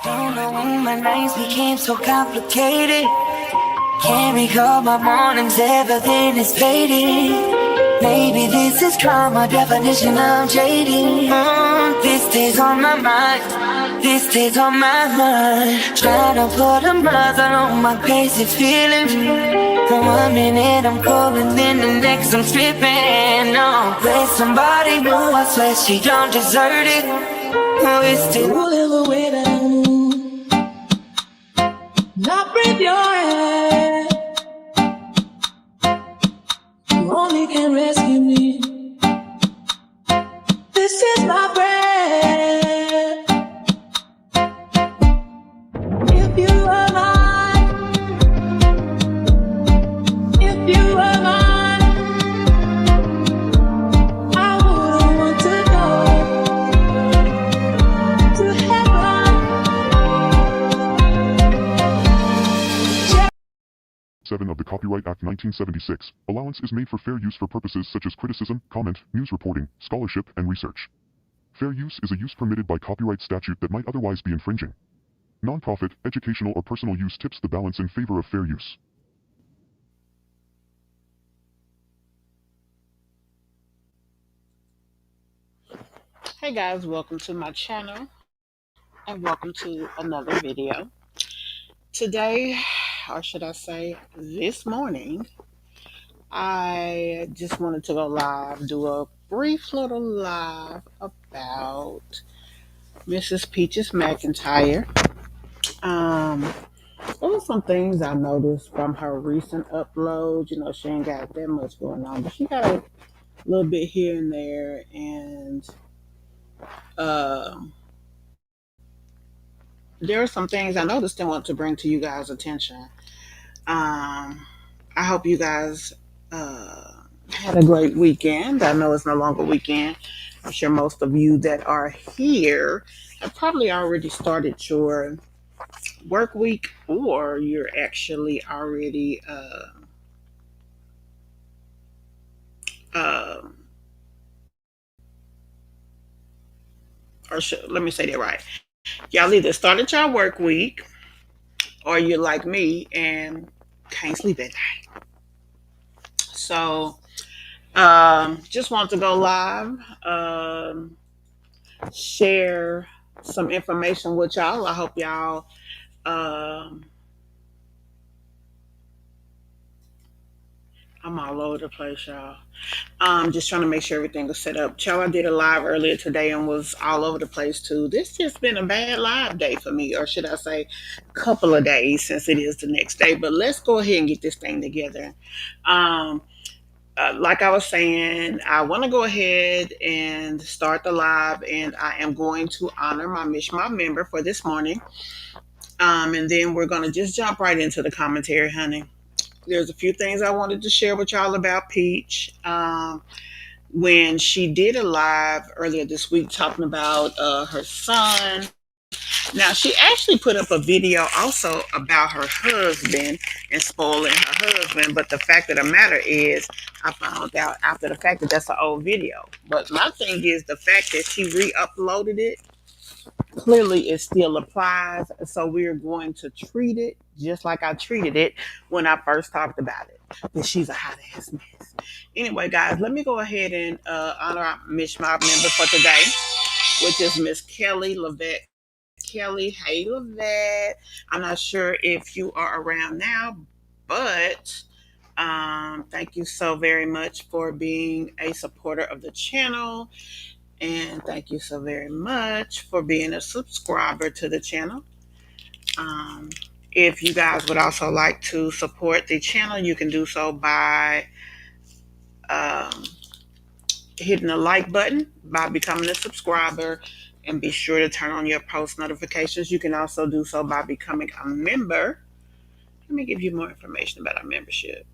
Don't know when my nights became so complicated. Can't recall my mornings, everything is fading. Maybe this is trauma, definition of jading. This stays on my mind, this stays on my mind. Trying to put a mother on my basic feelings. For 1 minute I'm cold and then the next I'm stripping. No, with somebody new, I swear she don't deserve it. Oh, it's still Whatever way that I move, not breathe your hand. You only can rescue me. This is my breath. If you were mine, if you were mine, I wouldn't want to go to heaven. 7 of the Copyright Act 1976. Allowance is made for fair use for purposes such as criticism, comment, news reporting, scholarship, and research. Fair use is a use permitted by copyright statute that might otherwise be infringing. Nonprofit, educational, or personal use tips the balance in favor of fair use. Hey guys, welcome to my channel and welcome to another video. Today, or should I say this morning, I just wanted to go live, do a brief little live about Mrs. Peaches McIntyre. There were some things I noticed from her recent uploads. You know, she ain't got that much going on, but she got a little bit here and there, and there are some things I noticed and want to bring to you guys' attention. I hope you guys had a great weekend. I know it's no longer weekend. I'm sure most of you that are here have probably already started your work week, or you're actually already let me say that right. Y'all either started your work week, or you're like me and can't sleep at night. So just want to go live, share some information with y'all. I hope y'all I'm all over the place, y'all. Just trying to make sure everything was set up. Y'all, I did a live earlier today and was all over the place too. This just been a bad live day for me, or should I say couple of days, since it is the next day. But let's go ahead and get this thing together. Like I was saying, I want to go ahead and start the live, and I am going to honor my Mish Mobb member for this morning. And then we're going to just jump right into the commentary, honey. There's a few things I wanted to share with y'all about Peach. When she did a live earlier this week talking about her son. Now, she actually put up a video also about her husband and spoiling her husband. But the fact of the matter is, I found out after the fact that that's an old video. But my thing is the fact that she re-uploaded it, clearly it still applies. So we're going to treat it just like I treated it when I first talked about it. That she's a hot ass mess. Anyway, guys, let me go ahead and honor our Mish Mobb member for today, which is Miss Kelly Lavette. Kelly, hey Lavette. I'm not sure if you are around now, but thank you so very much for being a supporter of the channel. And thank you so very much for being a subscriber to the channel. If you guys would also like to support the channel, you can do so by hitting the like button, by becoming a subscriber, and be sure to turn on your post notifications. You can also do so by becoming a member. Let me give you more information about our membership.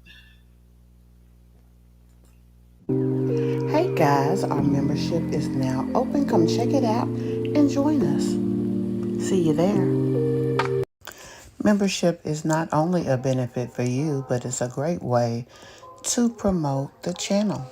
Hey guys, our membership is now open. Come check it out and join us. See you there. Membership is not only a benefit for you, but it's a great way to promote the channel.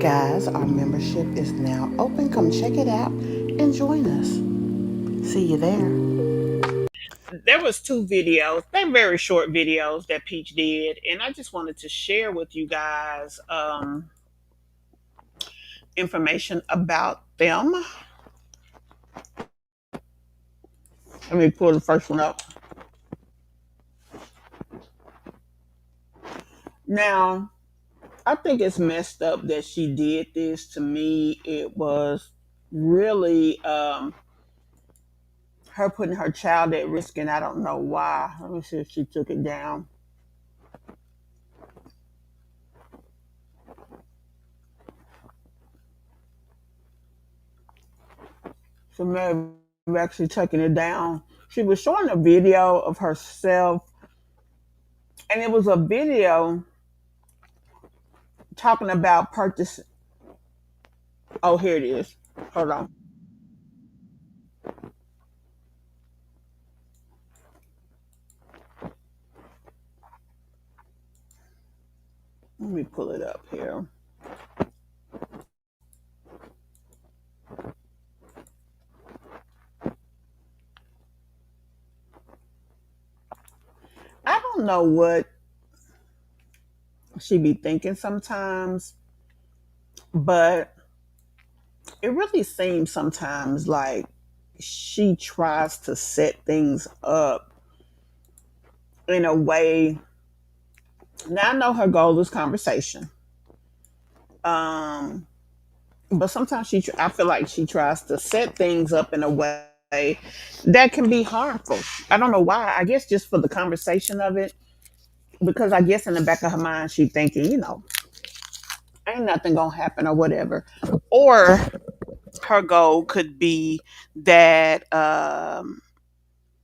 Guys, our membership is now open. Come check it out and join us. See you there. There was two videos. They're very short videos that Peach did, and I just wanted to share with you guys information about them. Let me pull the first one up. Now, I think it's messed up that she did this. To me, it was really her putting her child at risk, and I don't know why. Let me see if she took it down. So maybe actually taking it down. She was showing a video of herself, and it was a video talking about purchase. Oh, here it is. Hold on. Let me pull it up here. I don't know what she be thinking sometimes, but it really seems sometimes like she tries to set things up in a way. Now I know her goal is conversation, um, but sometimes I feel like she tries to set things up in a way that can be harmful. I don't know why. I guess just for the conversation of it, because I guess in the back of her mind she thinking, ain't nothing gonna happen or whatever, or her goal could be that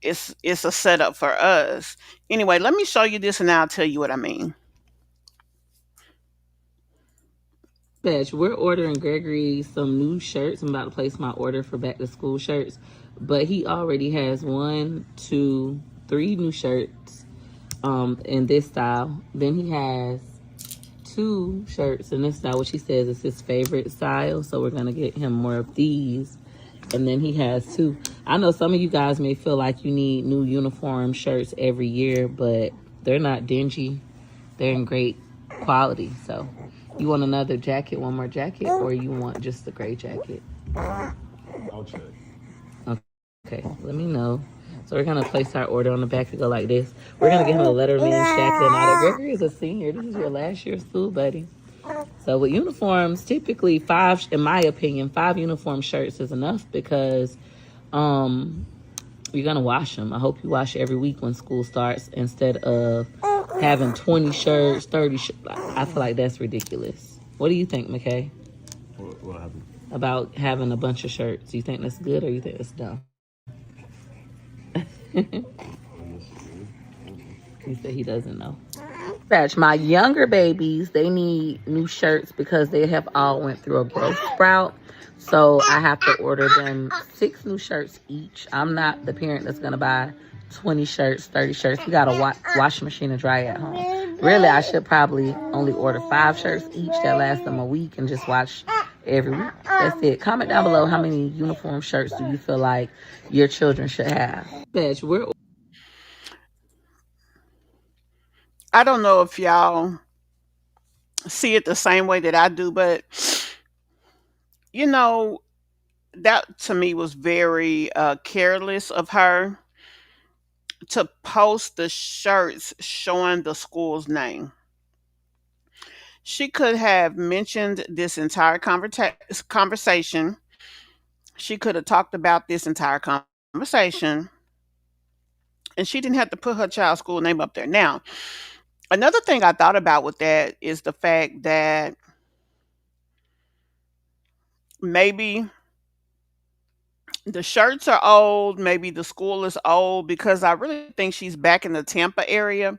it's a setup for us. Anyway, let me show you this and I'll tell you what I mean. Patch, we're ordering Gregory some new shirts. I'm about to place my order for back to school shirts, but he already has 1, 2, 3 new shirts in this style. Then he has 2 shirts in this style, which he says is his favorite style. So we're gonna get him more of these. And then he has 2. I know some of you guys may feel like you need new uniform shirts every year, but they're not dingy. They're in great quality. So you want another jacket, one more jacket, or you want just the gray jacket? I'll check. Okay, let me know. So we're gonna place our order on the back to go like this. We're gonna get him a Letterman's jacket and all that. Gregory is a senior. This is your last year of school, buddy. So with uniforms, typically 5, in my opinion, 5 uniform shirts is enough because you're gonna wash them. I hope you wash every week when school starts instead of having 20 shirts, 30 shirts. I feel like that's ridiculous. What do you think, McKay? What happened? About having a bunch of shirts? You think that's good or you think that's dumb? He said he doesn't know. Batch, my younger babies, they need new shirts because they have all went through a growth sprout. So I have to order them 6 new shirts each. I'm not the parent that's gonna buy 20 shirts, 30 shirts. We got a washing machine and dryer at home. Really, I should probably only order 5 shirts each that last them a week and just wash every week. That's it. Comment down below how many uniform shirts do you feel like your children should have. Batch, I don't know if y'all see it the same way that I do, but you know, that to me was very careless of her to post the shirts showing the school's name. She could have mentioned this entire conversation. She could have talked about this entire conversation, and she didn't have to put her child's school name up there. Now, another thing I thought about with that is the fact that maybe the shirts are old, maybe the school is old, because I really think she's back in the Tampa area.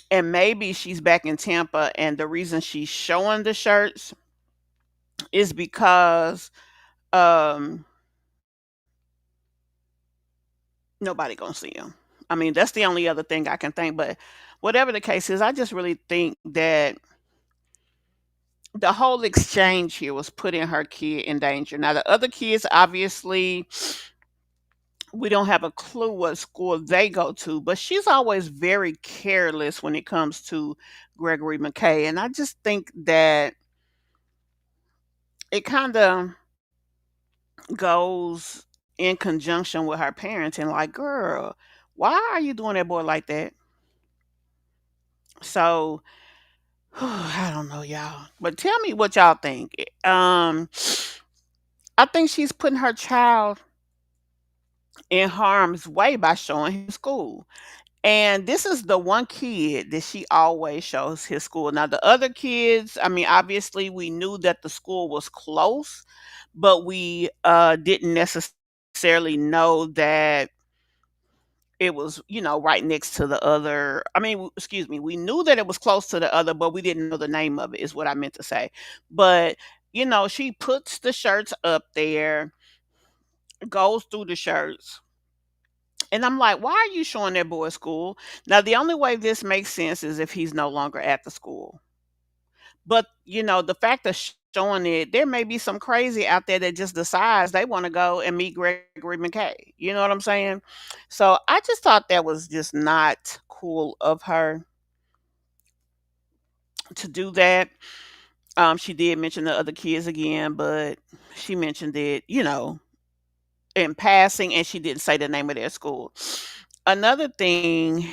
And maybe she's back in Tampa, and the reason she's showing the shirts is because um, nobody gonna see them. I mean, that's the only other thing I can think. But whatever the case is, I just really think that the whole exchange here was putting her kid in danger. Now, the other kids, obviously, we don't have a clue what school they go to, but she's always very careless when it comes to Gregory McKay. And I just think that it kind of goes in conjunction with her parenting. Like, girl, why are you doing that boy like that? So, I don't know, y'all. But tell me what y'all think. I think she's putting her child in harm's way by showing his school. And this is the one kid that she always shows his school. Now, the other kids, I mean, obviously, we knew that the school was close, but we didn't necessarily know that it was, right next to the other. I mean, excuse me, we knew that it was close to the other, but we didn't know the name of it, is what I meant to say. But, she puts the shirts up there, goes through the shirts. And I'm like, why are you showing that boy school? Now, the only way this makes sense is if he's no longer at the school. But, the fact of showing it, there may be some crazy out there that just decides they want to go and meet Gregory McKay. You know what I'm saying? So I just thought that was just not cool of her to do that. She did mention the other kids again, but she mentioned it, in passing, and she didn't say the name of their school. Another thing,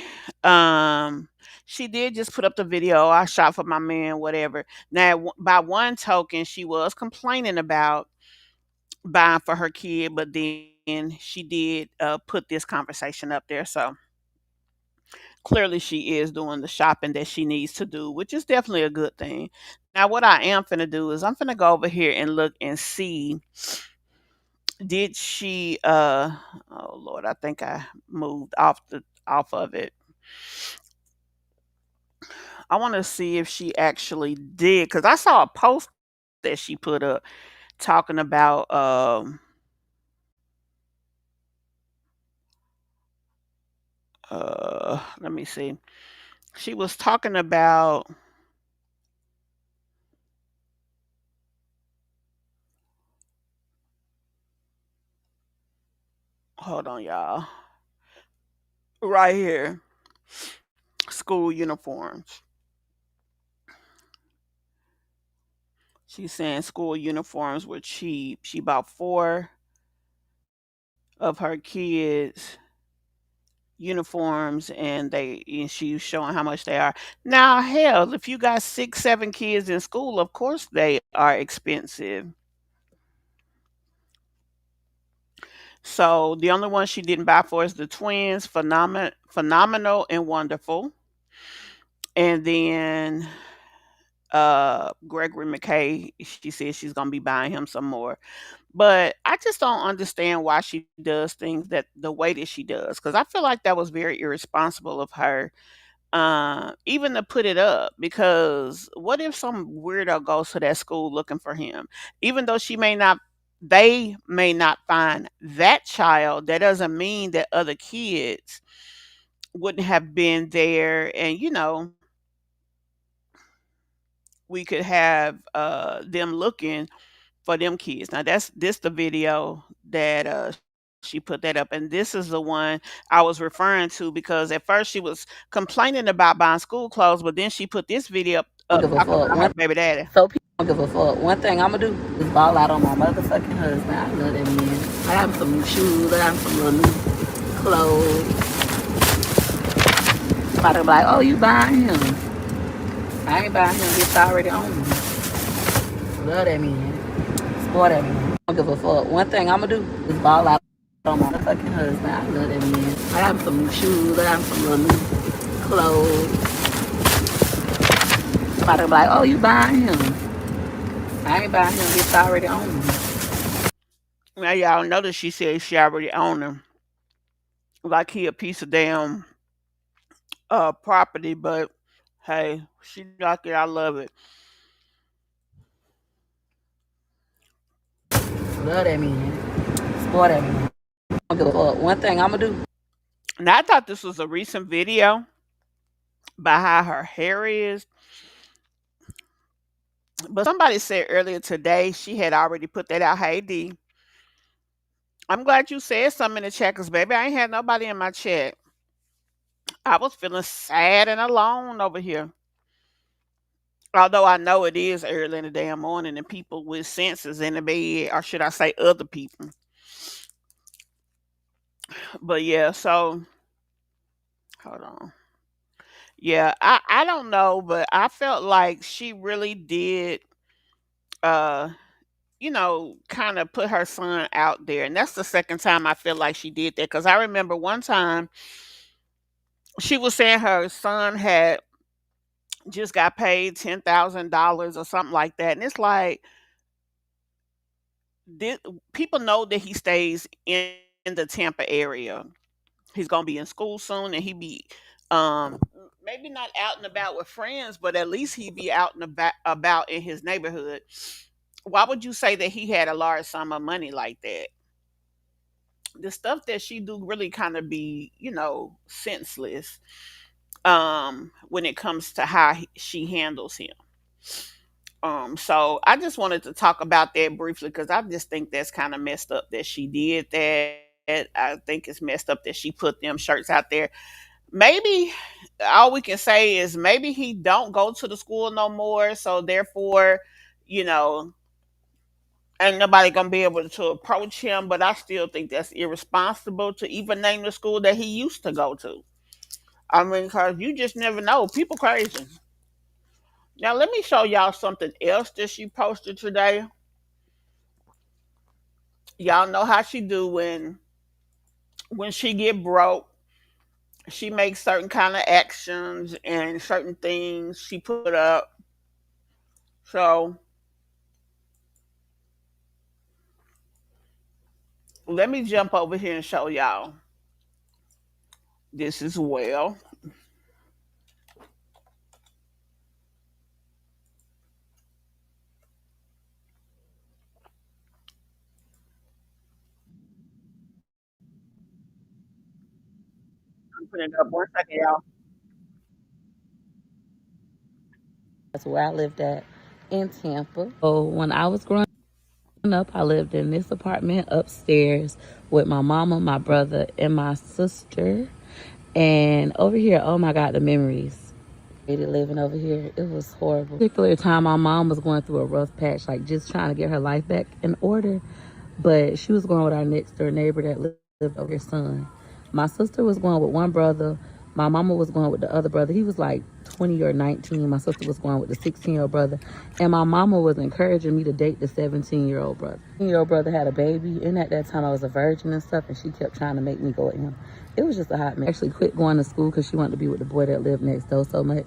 she did just put up the video, I shot for my man, whatever. Now, by one token, she was complaining about buying for her kid, but then she did put this conversation up there. So clearly, she is doing the shopping that she needs to do, which is definitely a good thing. Now, what I am finna do is I'm finna go over here and look and see, did she oh Lord, I think I moved off of it. I want to see if she actually did, because I saw a post that she put up talking about let me see. She was talking about, hold on, y'all. Right here. School uniforms. She's saying school uniforms were cheap. She bought four of her kids uniforms, and she's showing how much they are. Now, hell, if you got 6, 7 kids in school, of course they are expensive. So the only one she didn't buy for is the twins, phenomenal and wonderful. And then Gregory McKay, she says she's gonna be buying him some more. But I just don't understand why she does things that the way that she does. Because I feel like that was very irresponsible of her, even to put it up. Because what if some weirdo goes to that school looking for him? Even though they may not find that child, that doesn't mean that other kids wouldn't have been there. And, we could have them looking for them kids. Now that's this the video that she put that up, and this is the one I was referring to, because at first she was complaining about buying school clothes, but then she put this video Don't up give a talking fuck. about her baby daddy. So people don't give a fuck. One thing I'm gonna do is ball out on my motherfucking husband. I love that man. I have some new shoes. I have some little new clothes. Somebody be like, "Oh, you buying him?" I ain't buying him. It's already on me. Love that man. Support that man. Don't give a fuck. One thing I'm gonna do is ball out on my motherfucking husband. I love that man. I have some new shoes. I have some little new clothes. Somebody be like, "Oh, you buying him?" I ain't buying him. It's already on me. Now y'all notice she said she already owned him, like he a piece of damn property. But hey, she like it. I love it. Love that man. Support that man. Don't give a fuck. One thing I'm gonna do. Now I thought this was a recent video by how her hair is. But somebody said earlier today she had already put that out. Hey D, I'm glad you said something in the chat because baby, I ain't had nobody in my chat. I was feeling sad and alone over here. Although I know it is early in the damn morning and people with senses in the bed, or should I say other people. But yeah, so hold on. Yeah, I don't know, but I felt like she really did uh kind of put her son out there. And that's the second time I feel like she did that cuz I remember one time she was saying her son had just got paid $10,000 or something like that. And it's like this, people know that he stays in the Tampa area. He's gonna be in school soon, and he be um maybe not out and about with friends, but at least he be out and about in his neighborhood. Why would you say that he had a large sum of money like that? The stuff that she do really kind of be, senseless. When it comes to how she handles him. So I just wanted to talk about that briefly because I just think that's kind of messed up that she did that. I think it's messed up that she put them shirts out there. Maybe all we can say is maybe he don't go to the school no more, so therefore, you know, ain't nobody gonna be able to approach him. But I still think that's irresponsible to even name the school that he used to go to. I mean, cause you just never know. People crazy. Now let me show y'all something else that she posted today. Y'all know how she do when she get broke. She makes certain kind of actions and certain things she put up. So let me jump over here and show y'all this as well. I'm putting it up 1 second, y'all. That's where I lived at in Tampa. So when I was growing up, I lived in this apartment upstairs with my mama, my brother, and my sister. And over here, oh my God, the memories. Hated living over here. It was horrible. Particular time, my mom was going through a rough patch, like just trying to get her life back in order. But she was going with our next door neighbor that lived over her son. My sister was going with one brother. My mama was going with the other brother. He was like 20 or 19. My sister was going with the 16-year-old brother. And my mama was encouraging me to date the 17-year-old brother. The 17-year-old brother had a baby. And at that time, I was a virgin and stuff. And she kept trying to make me go with him. It was just a hot mess. Actually quit going to school because she wanted to be with the boy that lived next door so much.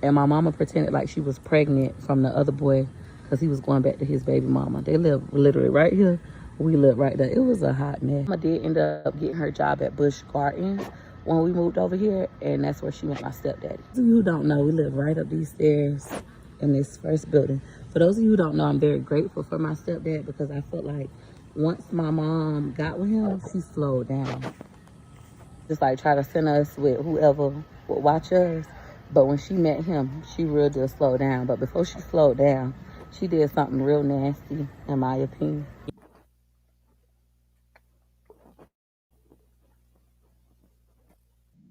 And my mama pretended like she was pregnant from the other boy because he was going back to his baby mama. They live literally right here. We lived right there. It was a hot mess. Mama did end up getting her job at Busch Gardens when we moved over here, and that's where she met my stepdaddy. For those of you who don't know, we live right up these stairs in this first building. For those of you who don't know, I'm very grateful for my stepdad because I felt like once my mom got with him, she slowed down. Just like try to send us with whoever would watch us. But when she met him, she really did slow down. But before she slowed down, she did something real nasty, in my opinion.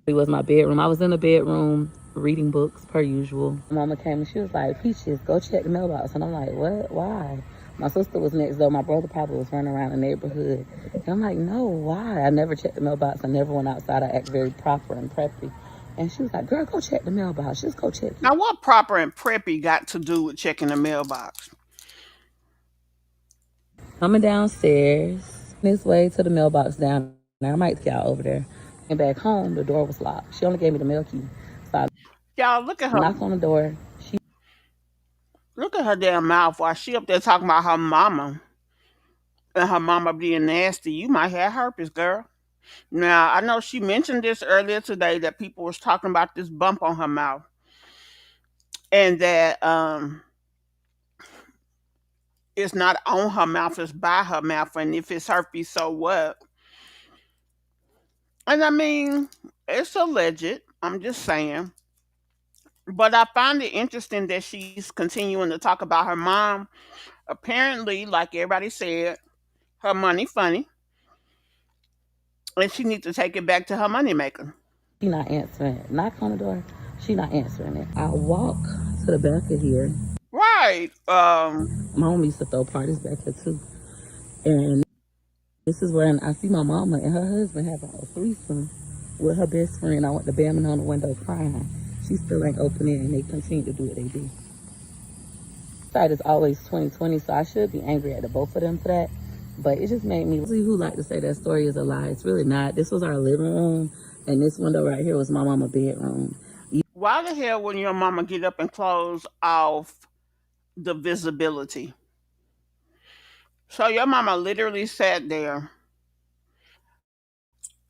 It was my bedroom. I was in the bedroom reading books per usual. Mama came and she was like, Peaches, go check the mailbox. And I'm like, what? Why? My sister was next door. My brother probably was running around the neighborhood. And I'm like, no, why? I never checked the mailbox. I never went outside. I act very proper and preppy. And she was like, girl, go check the mailbox. Just go check it. Now, what proper and preppy got to do with checking the mailbox? Coming downstairs, this way to the mailbox down there. I might take y'all over there. And back home, the door was locked. She only gave me the mail key. So I Y'all, look at her. knocked on the door. Look at her damn mouth while she up there talking about her mama and her mama being nasty. You might have herpes, girl. Now, I know she mentioned this earlier today that people was talking about this bump on her mouth and that it's not on her mouth, it's by her mouth. And if it's herpes, so what? And I mean, it's alleged. I'm just saying. But I find it interesting that she's continuing to talk about her mom. Apparently, like everybody said, her money funny, and she needs to take it back to her money maker. She not answering it. Knock on the door. She not answering it. I walk to the back of here. Right. My mom used to throw parties back here too. And this is where I see my mama and her husband having a threesome with her best friend. I went to bamming on the window crying. She still ain't opening and they continue to do what they do. Side is always 2020, so I should be angry at the both of them for that. But it just made me see who like to say that story is a lie. It's really not. This was our living room, and this window right here was my mama's bedroom. Why the hell wouldn't your mama get up and close off the visibility? So your mama literally sat there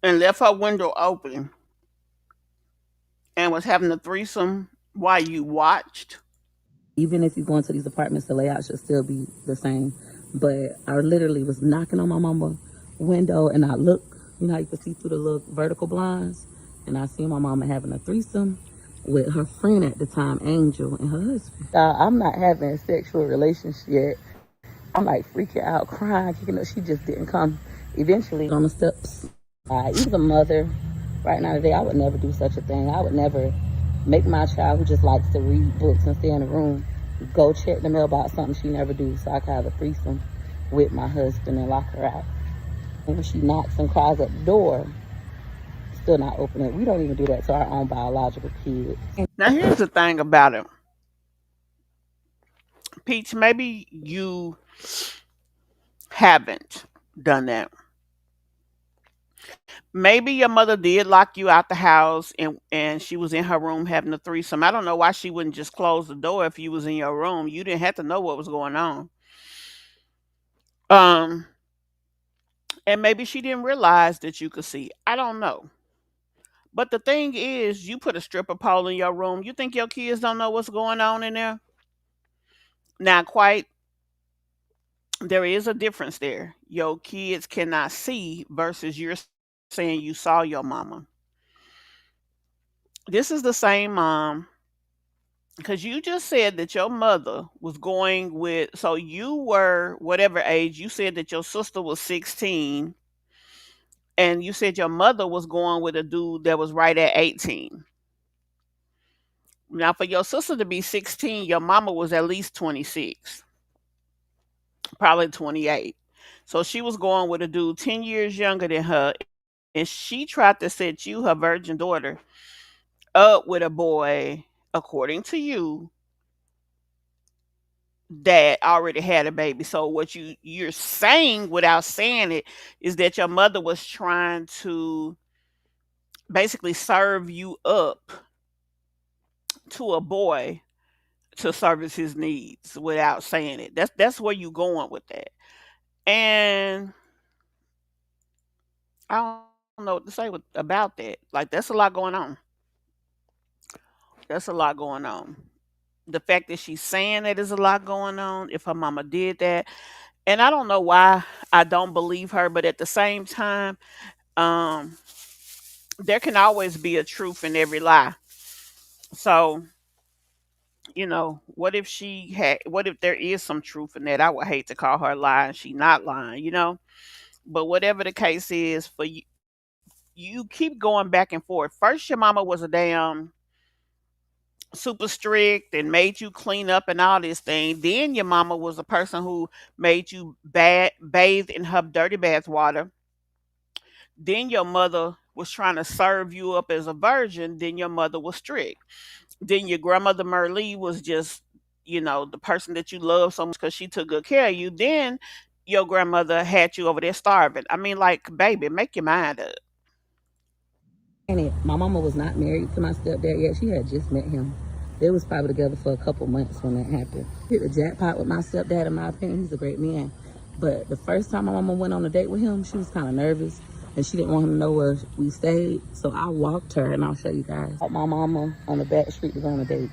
and left her window open and was having a threesome while you watched. Even if you go into these apartments, the layout should still be the same. But I literally was knocking on my mama's window, and I look, you know how you can see through the little vertical blinds, and I see my mama having a threesome with her friend at the time, Angel, and her husband. I'm not having a sexual relationship yet. I'm like freaking out, crying, kicking up. She just didn't come. Eventually, on the steps. Even a mother, right now today, I would never do such a thing. I would never make my child who just likes to read books and stay in the room go check the mail about something she never do, so I can have a threesome with my husband and lock her out. And when she knocks and cries at the door, still not open it. We don't even do that to our own biological kids. Now here's the thing about it. Peach, maybe you haven't done that. Maybe your mother did lock you out the house and she was in her room having a threesome. I don't know why she wouldn't just close the door if you was in your room. You didn't have to know what was going on. Um, and maybe she didn't realize that you could see. I don't know. But the thing is, you put a stripper pole in your room. You think your kids don't know what's going on in there? Now, quite, there is a difference there. Your kids cannot see versus you're saying you saw your mama. This is the same mom because you just said that your mother was going with, so you were whatever age, you said that your sister was 16 and you said your mother was going with a dude that was right at 18. Now, for your sister to be 16, your mama was at least 26, probably 28. So she was going with a dude 10 years younger than her, and she tried to set you, her virgin daughter, up with a boy, according to you, that already had a baby. So what you're saying without saying it is that your mother was trying to basically serve you up to a boy to service his needs without saying it. That's where you going with that. And I don't know what to say about that. Like that's a lot going on. That's a lot going on. The fact that she's saying that is a lot going on. If her mama did that, and I don't know why I don't believe her, but at the same time, um, there can always be a truth in every lie. So, what if what if there is some truth in that? I would hate to call her lying. She not lying. But whatever the case is for you, you keep going back and forth. First, your mama was a damn super strict and made you clean up and all this thing. Then your mama was a person who made you bathe in her dirty bath water. Then your mother was trying to serve you up as a virgin. Then your mother was strict. Then your grandmother Merle was just, the person that you love so much because she took good care of you. Then your grandmother had you over there starving. I mean, like, baby, make your mind up. And my mama was not married to my stepdad yet. She had just met him. They was probably together for a couple months when that happened. Hit the jackpot with my stepdad, in my opinion. He's a great man. But the first time my mama went on a date with him, she was kind of nervous and she didn't want him to know where we stayed. So I walked her, and I'll show you guys. My mama on the back street to go on a date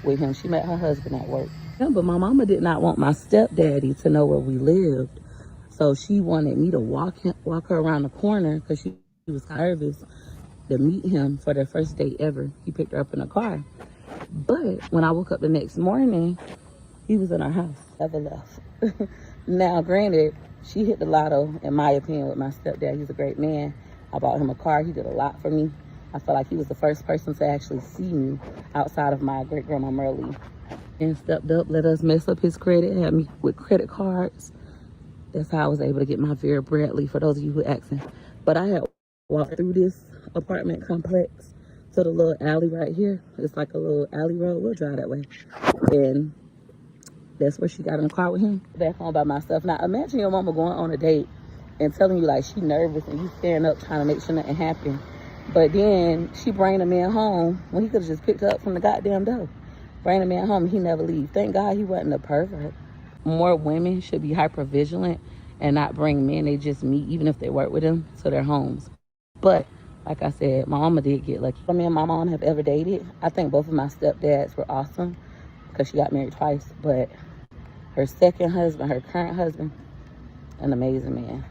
with him. She met her husband at work. Yeah, but my mama did not want my stepdaddy to know where we lived. So she wanted me to walk her around the corner because she was nervous to meet him for their first date ever. He picked her up in a car. But when I woke up the next morning, he was in our house, never left. Now, granted, she hit the lotto, in my opinion, with my stepdad. He's a great man. I bought him a car. He did a lot for me. I felt like he was the first person to actually see me outside of my great grandma Merle. And stepped up, let us mess up his credit, had me with credit cards. That's how I was able to get my Vera Bradley, for those of you who are asking. But I had walked through this apartment complex to the little alley right here. It's like a little alley road. We'll drive that way. And that's where she got in the car with him. Back home by myself. Now, imagine your mama going on a date and telling you, like, she nervous and you staring up trying to make sure nothing happened. But then she bring the man home when he could have just picked her up from the goddamn door. Bring the man home and he never leave. Thank God he wasn't a pervert. More women should be hyper vigilant and not bring men they just meet, even if they work with them, to their homes. But like I said, my mama did get lucky. Me and my mom have ever dated. I think both of my stepdads were awesome because she got married twice. But her second husband, her current husband, an amazing man.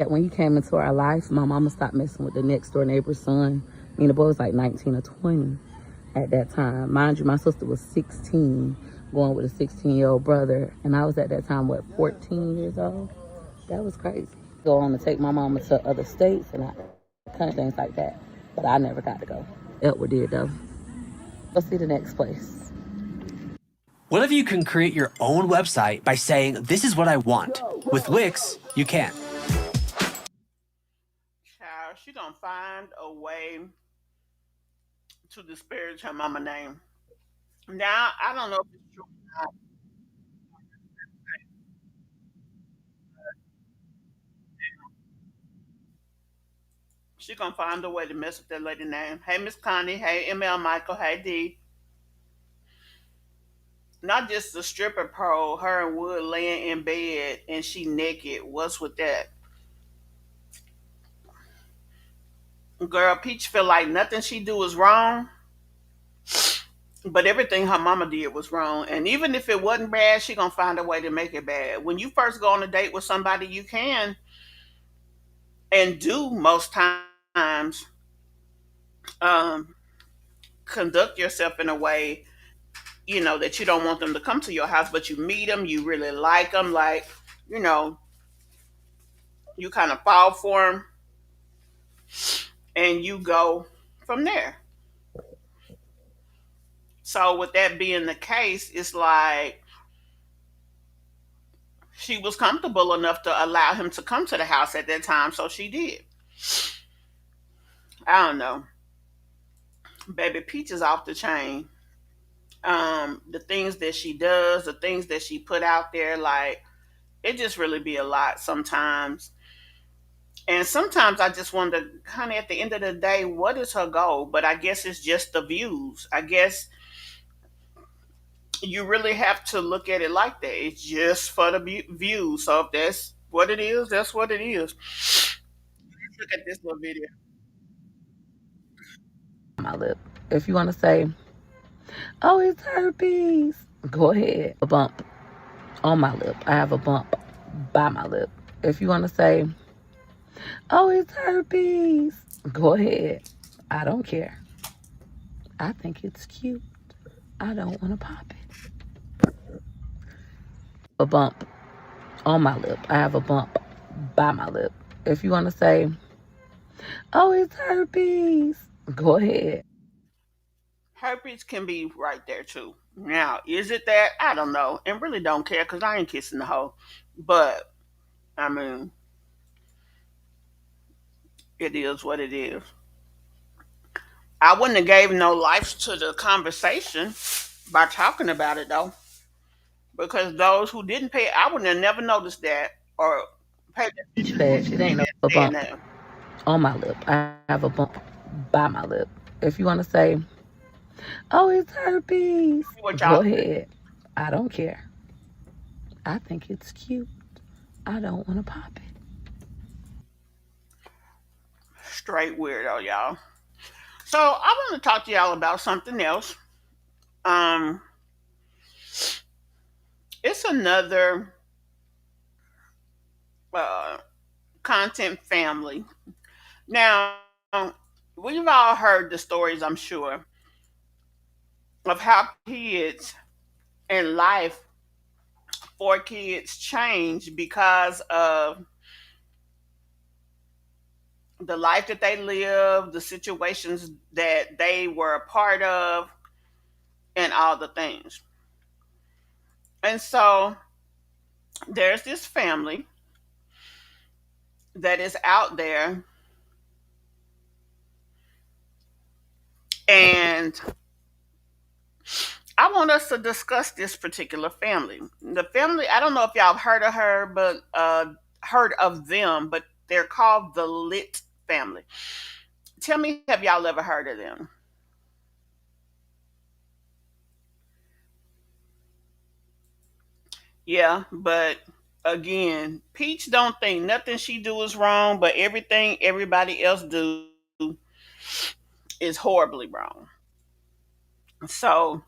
When he came into our life, my mama stopped messing with the next door neighbor's son. I mean, the boy was like 19 or 20 at that time. Mind you, my sister was 16, going with a 16-year-old brother. And I was at that time, 14 years old? That was crazy. Go on to take my mama to other states and kind of things like that. But I never got to go. Edward did, though. Let's see the next place. What if you can create your own website by saying, this is what I want? With Wix, you can. Child, she gonna find a way to disparage her mama name. Now, I don't know if it's true or not. She gonna find a way to mess with that lady name. Hey, Miss Connie. Hey, ML Michael. Hey, D. Not just the stripper pole, her and Wood laying in bed and she naked. What's with that? Girl, Peach feel like nothing she do is wrong, but everything her mama did was wrong. And even if it wasn't bad, she gonna find a way to make it bad. When you first go on a date with somebody, you can and do most times um, conduct yourself in a way, that you don't want them to come to your house, but you meet them, you really like them, like, you know, you kind of fall for them, and you go from there. So, with that being the case, it's like she was comfortable enough to allow him to come to the house at that time, so she did. I don't know. Baby Peach is off the chain. The things that she does, the things that she put out there, like, it just really be a lot sometimes. And sometimes I just wonder, honey, at the end of the day, what is her goal? But I guess it's just the views. I guess you really have to look at it like that. It's just for the views. So if that's what it is, that's what it is. Let's look at this little video. My lip. If you want to say, oh, it's herpes, go ahead. A bump on my lip. I have a bump by my lip. If you want to say, oh, it's herpes, go ahead. I don't care. I think it's cute. I don't want to pop it. A bump on my lip. I have a bump by my lip. If you want to say, oh, it's herpes, go ahead. Herpes can be right there too. Now, is it that? I don't know. And really don't care because I ain't kissing the hoe. But, I mean, it is what it is. I wouldn't have gave no life to the conversation by talking about it though. Because those who didn't pay, I would have never noticed that or paid Peach attention to what fat. she It ain't no even a said bump now. on my lip. I have a bump by my lip. If you want to say, oh, it's herpes, What go y'all think? ahead. I don't care. I think it's cute. I don't want to pop it. Straight weirdo, y'all. So I want to talk to y'all about something else. Um, it's another uh, content family. Now, we've all heard the stories, I'm sure, of how kids in life for kids change because of the life that they live, the situations that they were a part of, and all the things. And so there's this family that is out there, and I want us to discuss this particular family. The family, I don't know if y'all have heard of her, but heard of them, but they're called the Lit family. Tell me, have y'all ever heard of them? Yeah, but again, Peach don't think nothing she do is wrong, but everything everybody else do is horribly wrong. So,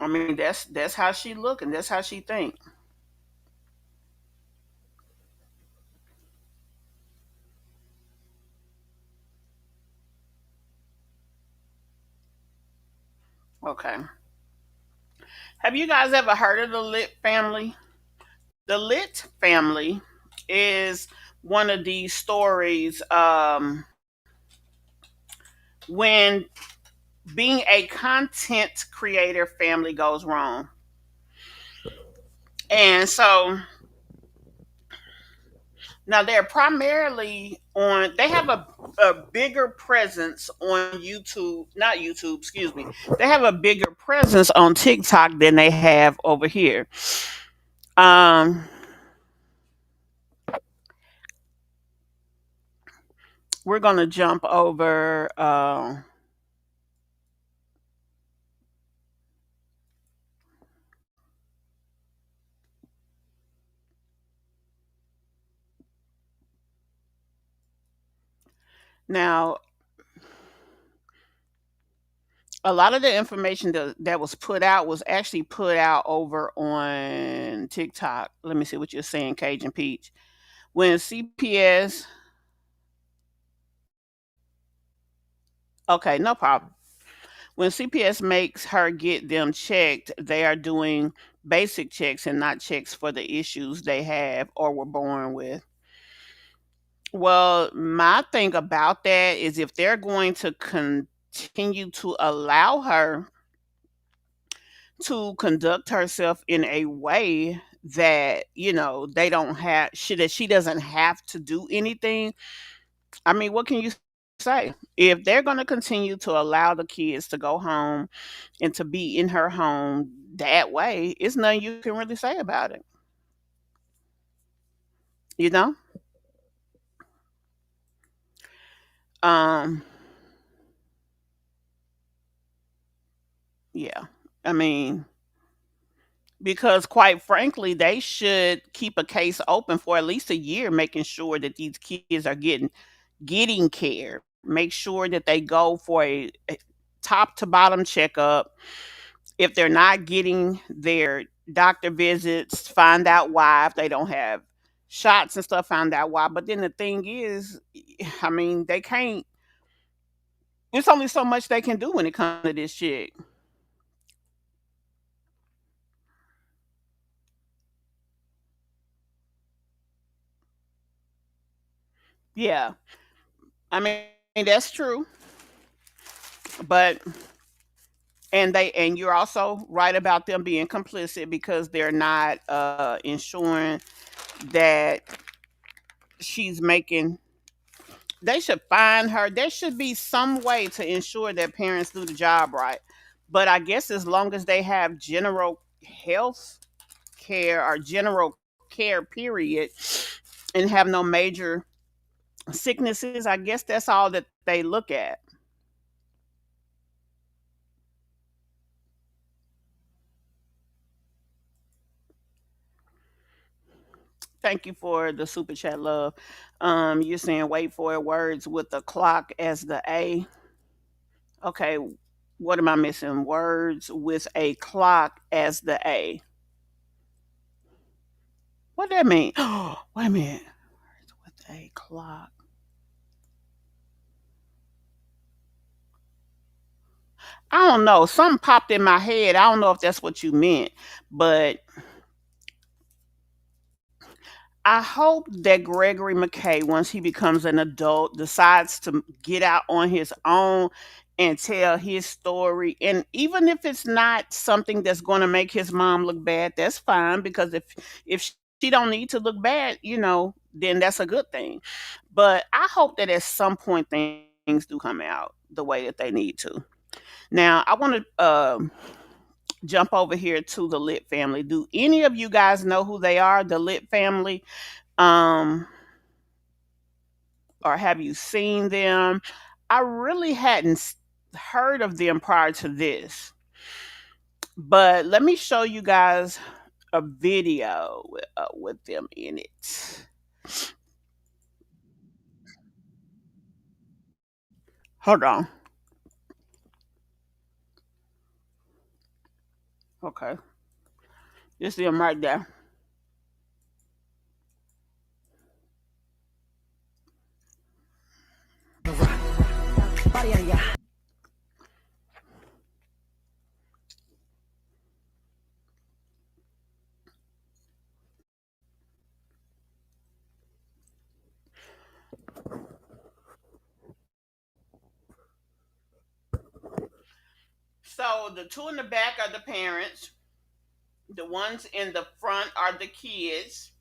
I mean, that's how she look and that's how she think. Okay. Have you guys ever heard of the Lit family? The Lit family is one of these stories when being a content creator family goes wrong. And so now they're primarily on, they have a bigger presence on YouTube, not YouTube, excuse me. They have a bigger presence on TikTok than they have over here. Um, we're going to jump over. Now, a lot of the information that was put out was actually put out over on TikTok. Let me see what you're saying, Cajun Peach. When CPS, okay, no problem. When CPS makes her get them checked, they are doing basic checks and not checks for the issues they have or were born with. Well, my thing about that is if they're going to continue to allow her to conduct herself in a way that they don't have that she doesn't have to do anything. I mean, what can you say? If they're going to continue to allow the kids to go home and to be in her home that way, it's nothing you can really say about it. You know? Um, yeah. I mean, because quite frankly, they should keep a case open for at least a year, making sure that these kids are getting care. Make sure that they go for a top to bottom checkup. If they're not getting their doctor visits, find out why. If they don't have shots and stuff, find out why. But then the thing is, I mean, they can't. There's only so much they can do when it comes to this shit. Yeah, I mean that's true. But and you're also right about them being complicit because they're not ensuring that she's making. They should find her. There should be some way to ensure that parents do the job right. But I guess as long as they have general health care or general care, period, and have no major sicknesses, I guess that's all that they look at. Thank you for the super chat, love. You're saying wait for it, words with the clock as the A. Okay, what am I missing? Words with a clock as the A. What that mean? Wait a minute. Words with a clock. I don't know. Something popped in my head. I don't know if that's what you meant, but I hope that Gregory McKay, once he becomes an adult, decides to get out on his own and tell his story. And even if it's not something that's going to make his mom look bad, that's fine because if she don't need to look bad, then that's a good thing. But I hope that at some point things do come out the way that they need to. Now, I want to jump over here to the Lit family. Do any of you guys know who they are, the Lit family? Um, or have you seen them? I really hadn't heard of them prior to this, but let me show you guys a video with them in it. Hold on. Okay. You see them right there. So the two in the back are the parents. The ones in the front are the kids.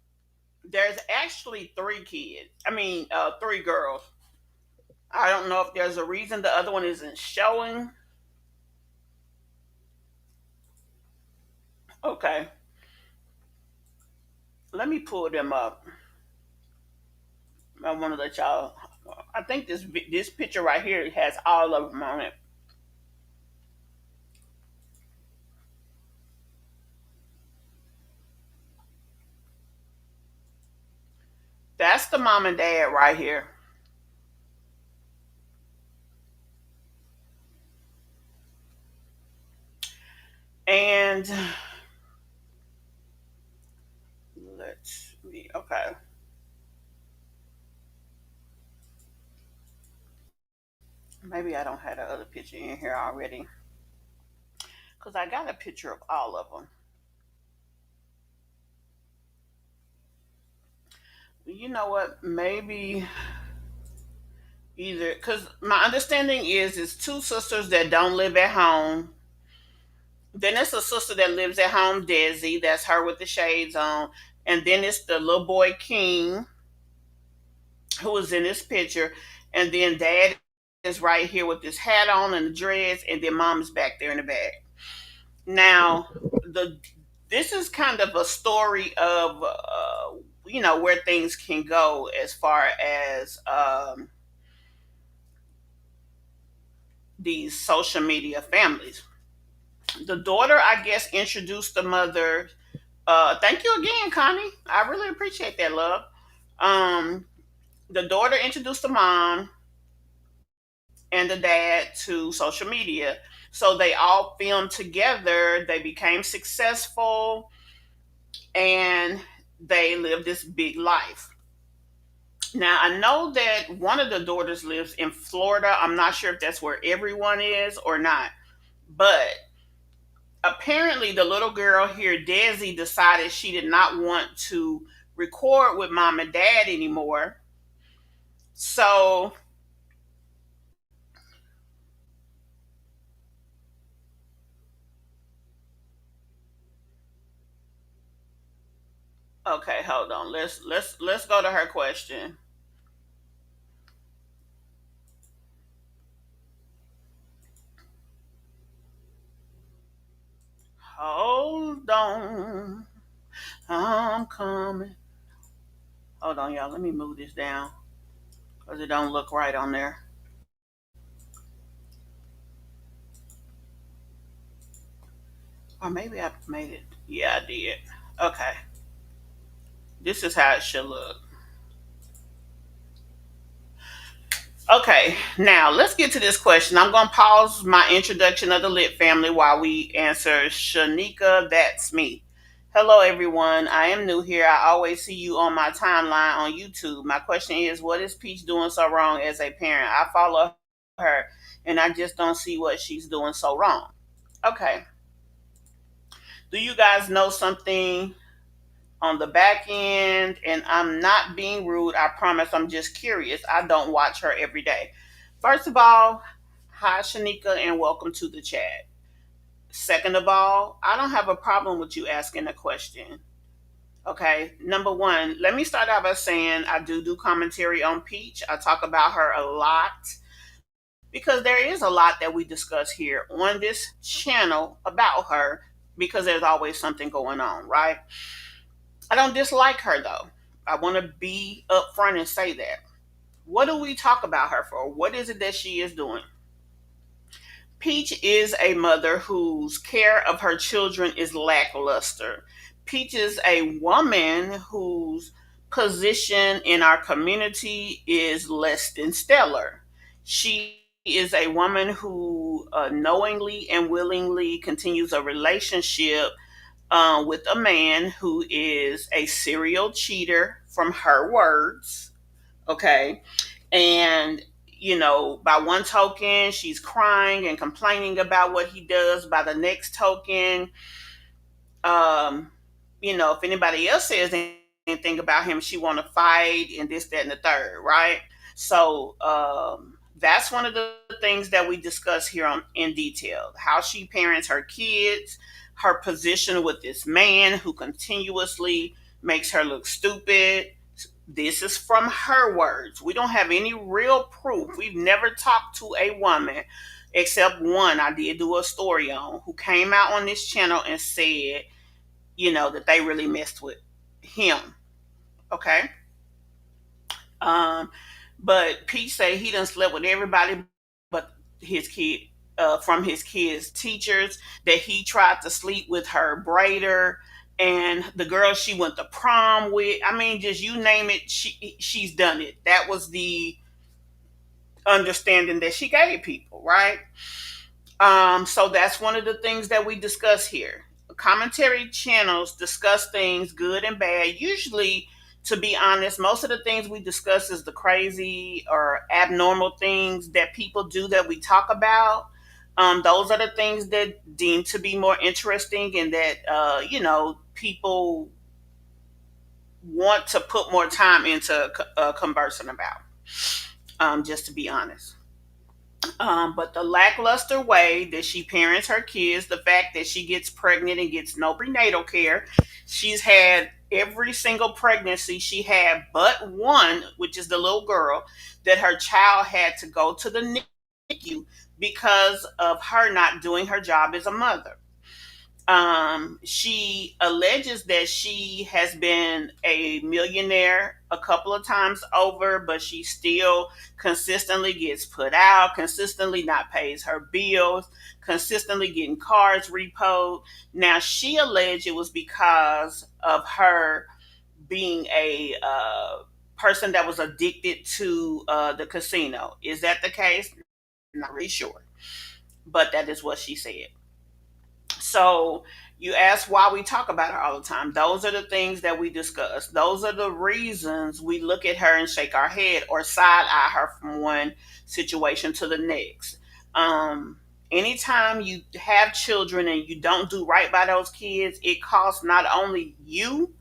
There's actually three kids. I mean, three girls. I don't know if there's a reason the other one isn't showing. Okay, let me pull them up. I want to let y'all. I think this picture right here has all of them on it. That's the mom and dad right here. And let's see. Okay. Maybe I don't have the other picture in here already. Because I got a picture of all of them. You know what? Maybe either. Because my understanding is it's two sisters that don't live at home. Then it's a sister that lives at home, Desi. That's her with the shades on. And then it's the little boy, King, who is in this picture. And then dad is right here with his hat on and the dreads. And then mom is back there in the back. Now, the this is kind of a story of where things can go as far as these social media families. The daughter, I guess, introduced the mother. Thank you again, Connie. I really appreciate that, love. Um, the daughter introduced the mom and the dad to social media. So they all filmed together. They became successful and they lived this big life. Now, I know that one of the daughters lives in Florida. I'm not sure if that's where everyone is or not. But apparently, the little girl here, Desi, decided she did not want to record with mom and dad anymore. So, okay, hold on. Let's go to her question. Hold on. I'm coming. Hold on, y'all. Let me move this down because it don't look right on there. Or maybe I made it. Yeah, I did. Okay. This is how it should look. Okay, now let's get to this question. I'm going to pause my introduction of the Lit family while we answer Shanika, that's me. Hello, everyone. I am new here. I always see you on my timeline on YouTube. My question is, what is Peach doing so wrong as a parent? I follow her, and I just don't see what she's doing so wrong. Okay. Do you guys know something on the back end? And I'm not being rude. I promise. I'm just curious. I don't watch her every day. First of all, hi Shanika, and welcome to the chat. Second of all, I don't have a problem with you asking a question. Okay, number one, let me start out by saying I do commentary on Peach. I talk about her a lot because there is a lot that we discuss here on this channel about her because there's always something going on, right? I don't dislike her though. I want to be upfront and say that. What do we talk about her for? What is it that she is doing? Peach is a mother whose care of her children is lackluster. Peach is a woman whose position in our community is less than stellar. She is a woman who knowingly and willingly continues a relationship with a man who is a serial cheater, from her words. Okay. And, by one token, she's crying and complaining about what he does. By the next token, um, if anybody else says anything about him, she want to fight and this, that, and the third, right? So that's one of the things that we discuss here on in detail: how she parents her kids, her position with this man who continuously makes her look stupid. This is from her words. We don't have any real proof. We've never talked to a woman, except one I did do a story on, who came out on this channel and said, that they really messed with him. Okay. Um, but Pete said he done slept with everybody but his kid, from his kids' teachers, that he tried to sleep with her braider and the girl she went to prom with. I mean, just you name it, she's done it. That was the understanding that she gave people, right? So that's one of the things that we discuss here. Commentary channels discuss things good and bad. Usually, to be honest, most of the things we discuss is the crazy or abnormal things that people do that we talk about. Those are the things that deem to be more interesting and that people want to put more time into conversing about. Just to be honest. But the lackluster way that she parents her kids, the fact that she gets pregnant and gets no prenatal care, she's had every single pregnancy she had but one, which is the little girl, that her child had to go to the NICU because of her not doing her job as a mother. She alleges that she has been a millionaire a couple of times over, but she still consistently gets put out, consistently not pays her bills, consistently getting cars repoed. Now, she alleged it was because of her being a person that was addicted to the casino. Is that the case? Not really sure, but that is what she said. So you ask why we talk about her all the time. Those are the things that we discuss. Those are the reasons we look at her and shake our head or side eye her from one situation to the next. Anytime you have children and you don't do right by those kids, it costs not only you,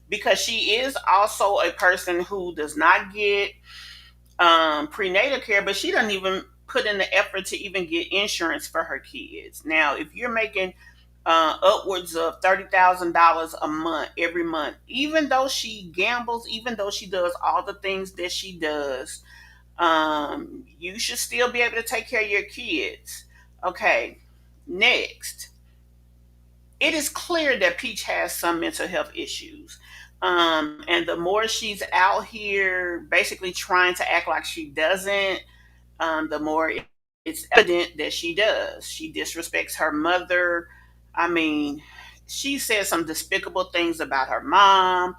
because she is also a person who does not get prenatal care, but she doesn't even put in the effort to even get insurance for her kids. Now, if you're making upwards of $30,000 a month every month, even though she gambles, even though she does all the things that she does, you should still be able to take care of your kids. Okay, next. It is clear that Peach has some mental health issues. And the more she's out here basically trying to act like she doesn't, the more it's evident that she does. She disrespects her mother. I mean, she said some despicable things about her mom,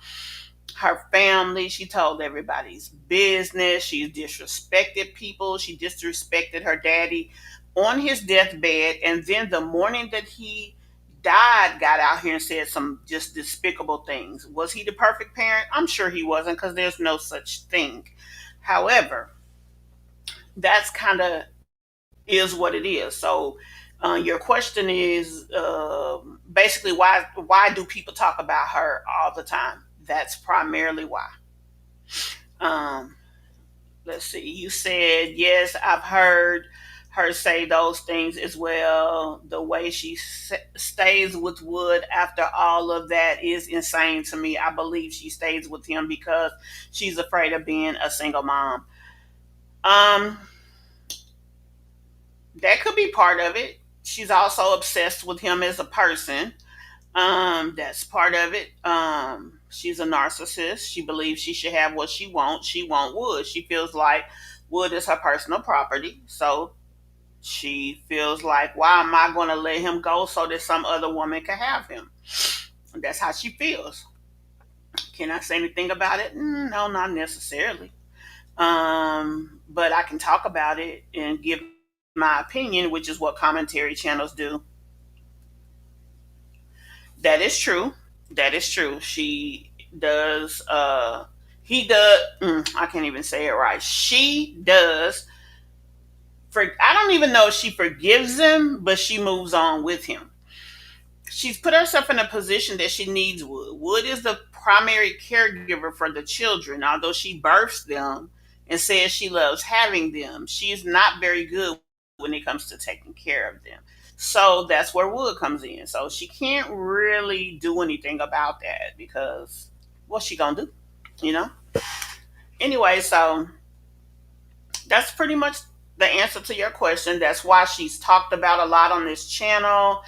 her family. She told everybody's business. She disrespected people. She disrespected her daddy on his deathbed. And then the morning that he died, got out here and said some just despicable things. Was he the perfect parent? I'm sure he wasn't, because there's no such thing. However, that's kind of is what it is. So your question is basically why do people talk about her all the time? That's primarily why. Um, let's see. You said yes. I've heard her say those things as well. The way she stays with Wood after all of that is insane to me. I believe she stays with him because she's afraid of being a single mom. Um, that could be part of it. She's also obsessed with him as a person. That's part of it. She's a narcissist. She believes she should have what she wants. She wants Wood. She feels like Wood is her personal property. So she feels like, why am I going to let him go so that some other woman can have him? That's how she feels. Can I say anything about it? No, not necessarily. But I can talk about it and give my opinion, which is what commentary channels do. That is true. That is true. She does. He does. I can't even say it right. She does. I don't even know if she forgives him, but she moves on with him. She's put herself in a position that she needs Wood. Wood is the primary caregiver for the children, although she births them and says she loves having them. She is not very good when it comes to taking care of them. So that's where Wood comes in. So she can't really do anything about that because what's she gonna do? You know? Anyway, so that's pretty much the answer to your question. That's why she's talked about a lot on this channel.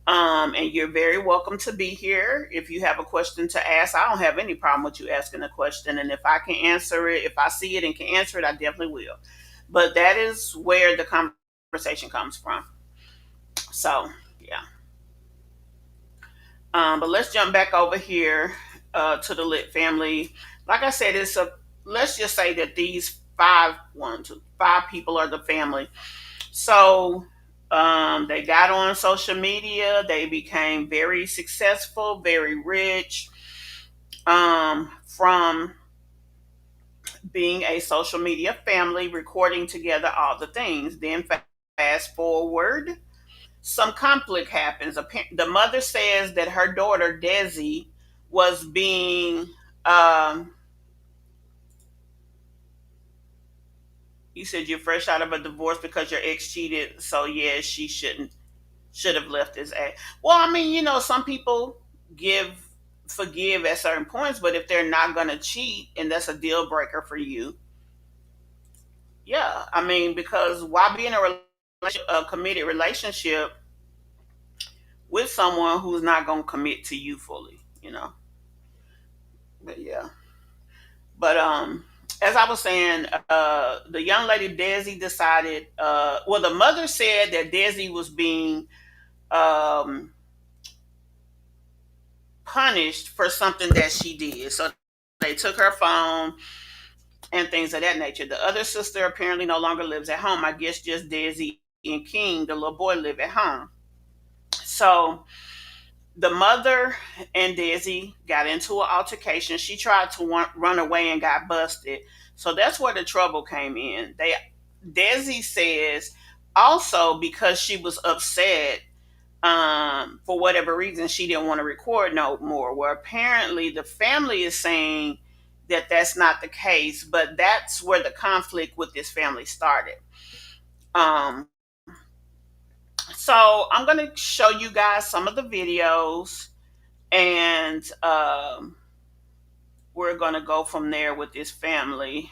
And you're very welcome to be here. If you have a question to ask, I don't have any problem with you asking a question. And if I can answer it, if I see it and can answer it, I definitely will. But that is where the conversation comes from. So, yeah. But let's jump back over here to the Lit family. Like I said, let's just say that these five people are the family. So they got on social media. They became very successful, very rich from being a social media family, recording together all the things. Then fast forward, some conflict happens. The mother says that her daughter, Desi, was being. You said you're fresh out of a divorce because your ex cheated. So, yeah, she should have left his ass. Well, I mean, some people give forgive at certain points, but if they're not gonna cheat and that's a deal breaker for you, yeah, I mean, because why be in a committed relationship with someone who's not gonna commit to you fully? But yeah, but as I was saying, the young lady Desi decided. Well, the mother said that Desi was being um, punished for something that she did. So they took her phone and things of that nature. The other sister apparently no longer lives at home. I guess just Desi and King, the little boy, live at home. So the mother and Desi got into an altercation. She tried to run away and got busted. So that's where the trouble came in. Desi says also because she was upset for whatever reason, she didn't want to record no more. Where apparently the family is saying that that's not the case, but that's where the conflict with this family started. Um, so I'm going to show you guys some of the videos, and we're going to go from there with this family.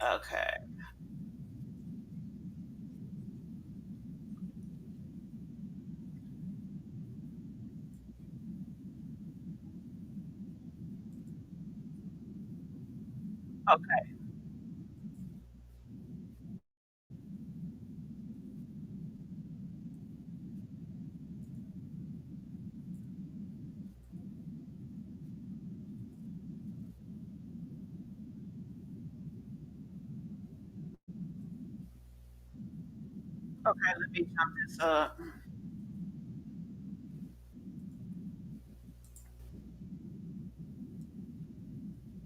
Okay. Okay. Okay. Let me jump this up.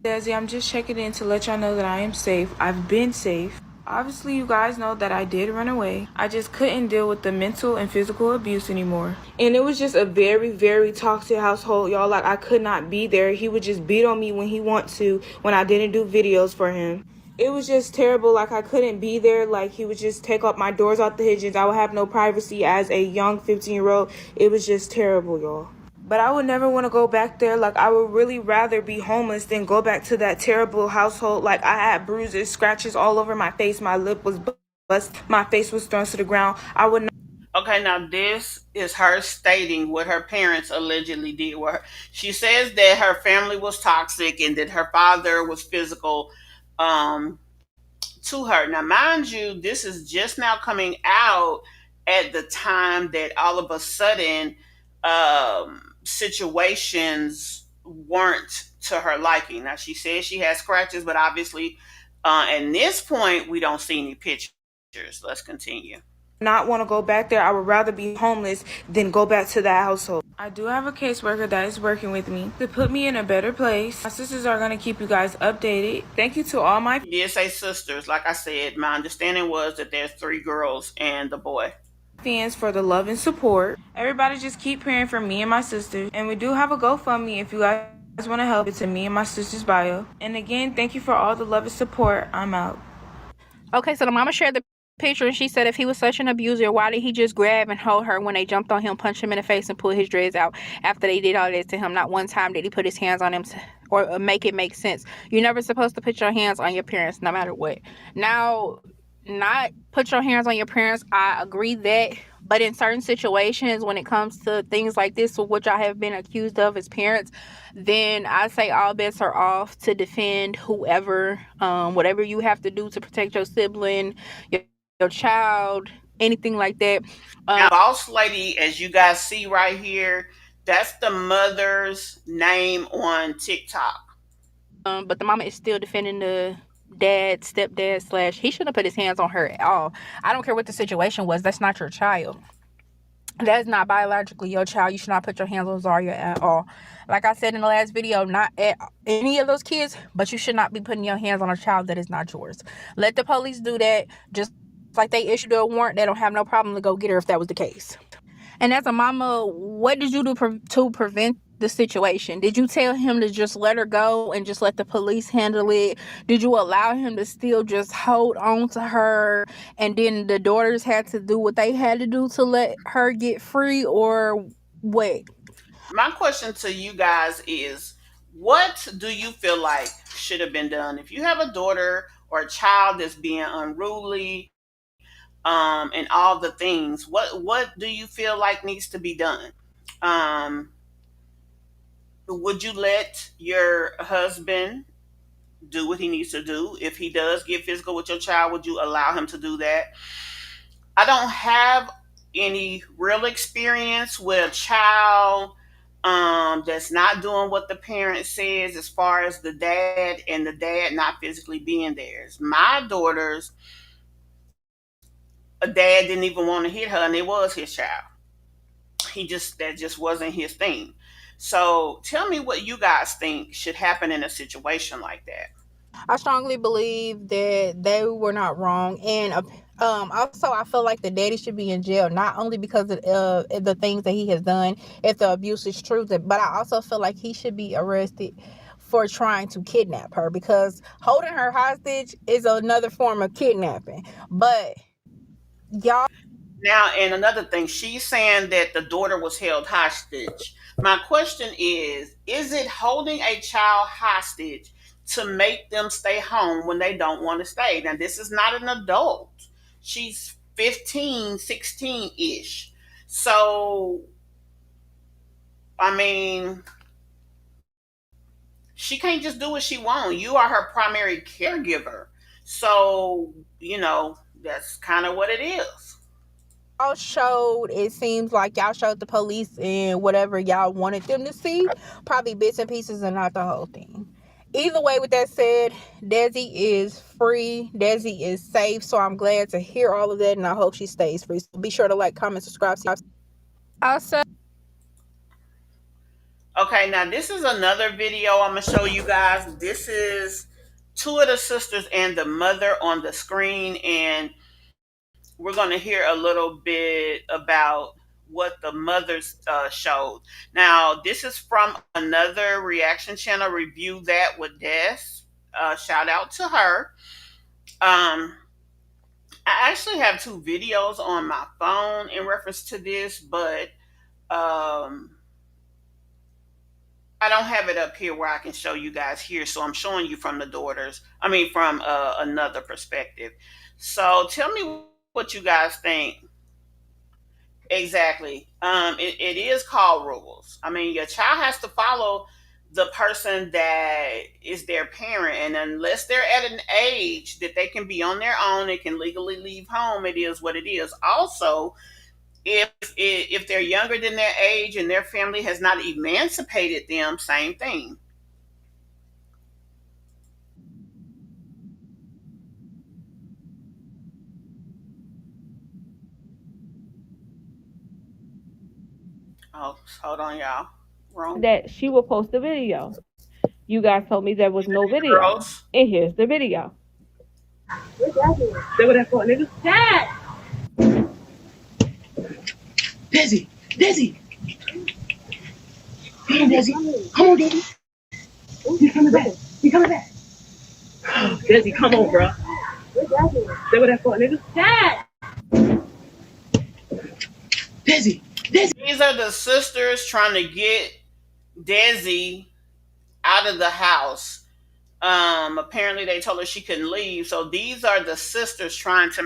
Desi, I'm just checking in to let y'all know that I am safe. I've been safe. Obviously, you guys know that I did run away. I just couldn't deal with the mental and physical abuse anymore. And it was just a very, very toxic household, y'all. Like, I could not be there. He would just beat on me when he wanted to, when I didn't do videos for him. It was just terrible. Like, I couldn't be there. Like, he would just take up my doors out the hinges. I would have no privacy as a young 15-year-old. It was just terrible, y'all. But I would never want to go back there. Like, I would really rather be homeless than go back to that terrible household. Like, I had bruises, scratches all over my face. My lip was bust. My face was thrown to the ground. I would not. Okay, now this is her stating what her parents allegedly did with her. She says that her family was toxic and that her father was physical um, to her. Now, mind you, this is just now coming out at the time that all of a sudden situations weren't to her liking. Now, she says she has scratches, but obviously, at this point, we don't see any pictures. Let's continue. Not want to go back there. I would rather be homeless than go back to that household. I do have a caseworker that is working with me to put me in a better place. My sisters are going to keep you guys updated. Thank you to all my You did say sisters. Like I said, my understanding was that there's 3 girls and the boy. fans for the love and support. Everybody just keep praying for me and my sisters. And we do have a GoFundMe if you guys want to help. It's in me and my sister's bio. And again, thank you for all the love and support. I'm out. Okay, so the mama shared the picture and she said if he was such an abuser, why did he just grab and hold her when they jumped on him, punch him in the face, and pull his dreads out after they did all this to him? Not one time did he put his hands on him or make it make sense. You're never supposed to put your hands on your parents no matter what. Now, not put your hands on your parents, I agree that, but in certain situations when it comes to things like this, or what y'all have been accused of as parents, then I say all bets are off to defend whoever, whatever you have to do to protect your sibling, your child, anything like that. Now, boss lady, as you guys see right here, that's the mother's name on TikTok. But the mama is still defending the dad, stepdad slash. He shouldn't have put his hands on her at all. I don't care what the situation was. That's not your child. That is not biologically your child. You should not put your hands on Zaria at all. Like I said in the last video, not at any of those kids, but you should not be putting your hands on a child that is not yours. Let the police do that. Just like they issued a warrant, they don't have no problem to go get her if that was the case. And as a mama, what did you do to prevent the situation? Did you tell him to just let her go and just let the police handle it? Did you allow him to still just hold on to her, and then the daughters had to do what they had to do to let her get free, or what? My question to you guys is, what do you feel like should have been done? If you have a daughter or a child that's being unruly, and all the things, what do you feel like needs to be done? Would you let your husband do what he needs to do? If he does get physical with your child, would you allow him to do that? I don't have any real experience with a child that's not doing what the parent says, as far as the dad and the dad not physically being there. My daughter's a dad didn't even want to hit her, and it was his child. That just wasn't his thing. So tell me what you guys think should happen in a situation like that. I strongly believe that they were not wrong, and also I feel like the daddy should be in jail, not only because of the things that he has done, if the abuse is true, but I also feel like he should be arrested for trying to kidnap her, because holding her hostage is another form of kidnapping. But y'all. Now, and another thing, she's saying that the daughter was held hostage. My question is it holding a child hostage to make them stay home when they don't want to stay? Now, this is not an adult. She's 15, 16-ish. So, I mean, she can't just do what she wants. You are her primary caregiver. So, that's kind of what it is. Y'all showed, it seems like y'all showed the police and whatever y'all wanted them to see, probably bits and pieces and not the whole thing. Either way, with that said, Desi is free. Desi is safe. So I'm glad to hear all of that, and I hope she stays free. So be sure to like, comment, subscribe. Also, okay, now this is another video I'm gonna show you guys. This is two of the sisters and the mother on the screen, and we're going to hear a little bit about what the mothers showed. Now, this is from another reaction channel, Review That with Des. Shout out to her. I actually have two videos on my phone in reference to this, but um, I don't have it up here where I can show you guys here. So I'm showing you from the daughters, I mean, from another perspective. So tell me what you guys think. Exactly. It is called rules. I mean, your child has to follow the person that is their parent, and unless they're at an age that they can be on their own and can legally leave home, it is what it is. Also, if they're younger than their age and their family has not emancipated them, same thing. Oh, hold on, y'all. Wrong. That she will post a video. You guys told me there was no video. Girls. And here's the video. Say what that for, nigga. Dad! Desi, Desi. Come on, Desi. Come on, Desi. He's coming back. He's coming back. Oh, Desi, come on, bro. Say what that for, nigga. Dad! Desi, Desi. These are the sisters trying to get Desi out of the house. Apparently they told her she couldn't leave. So these are the sisters trying to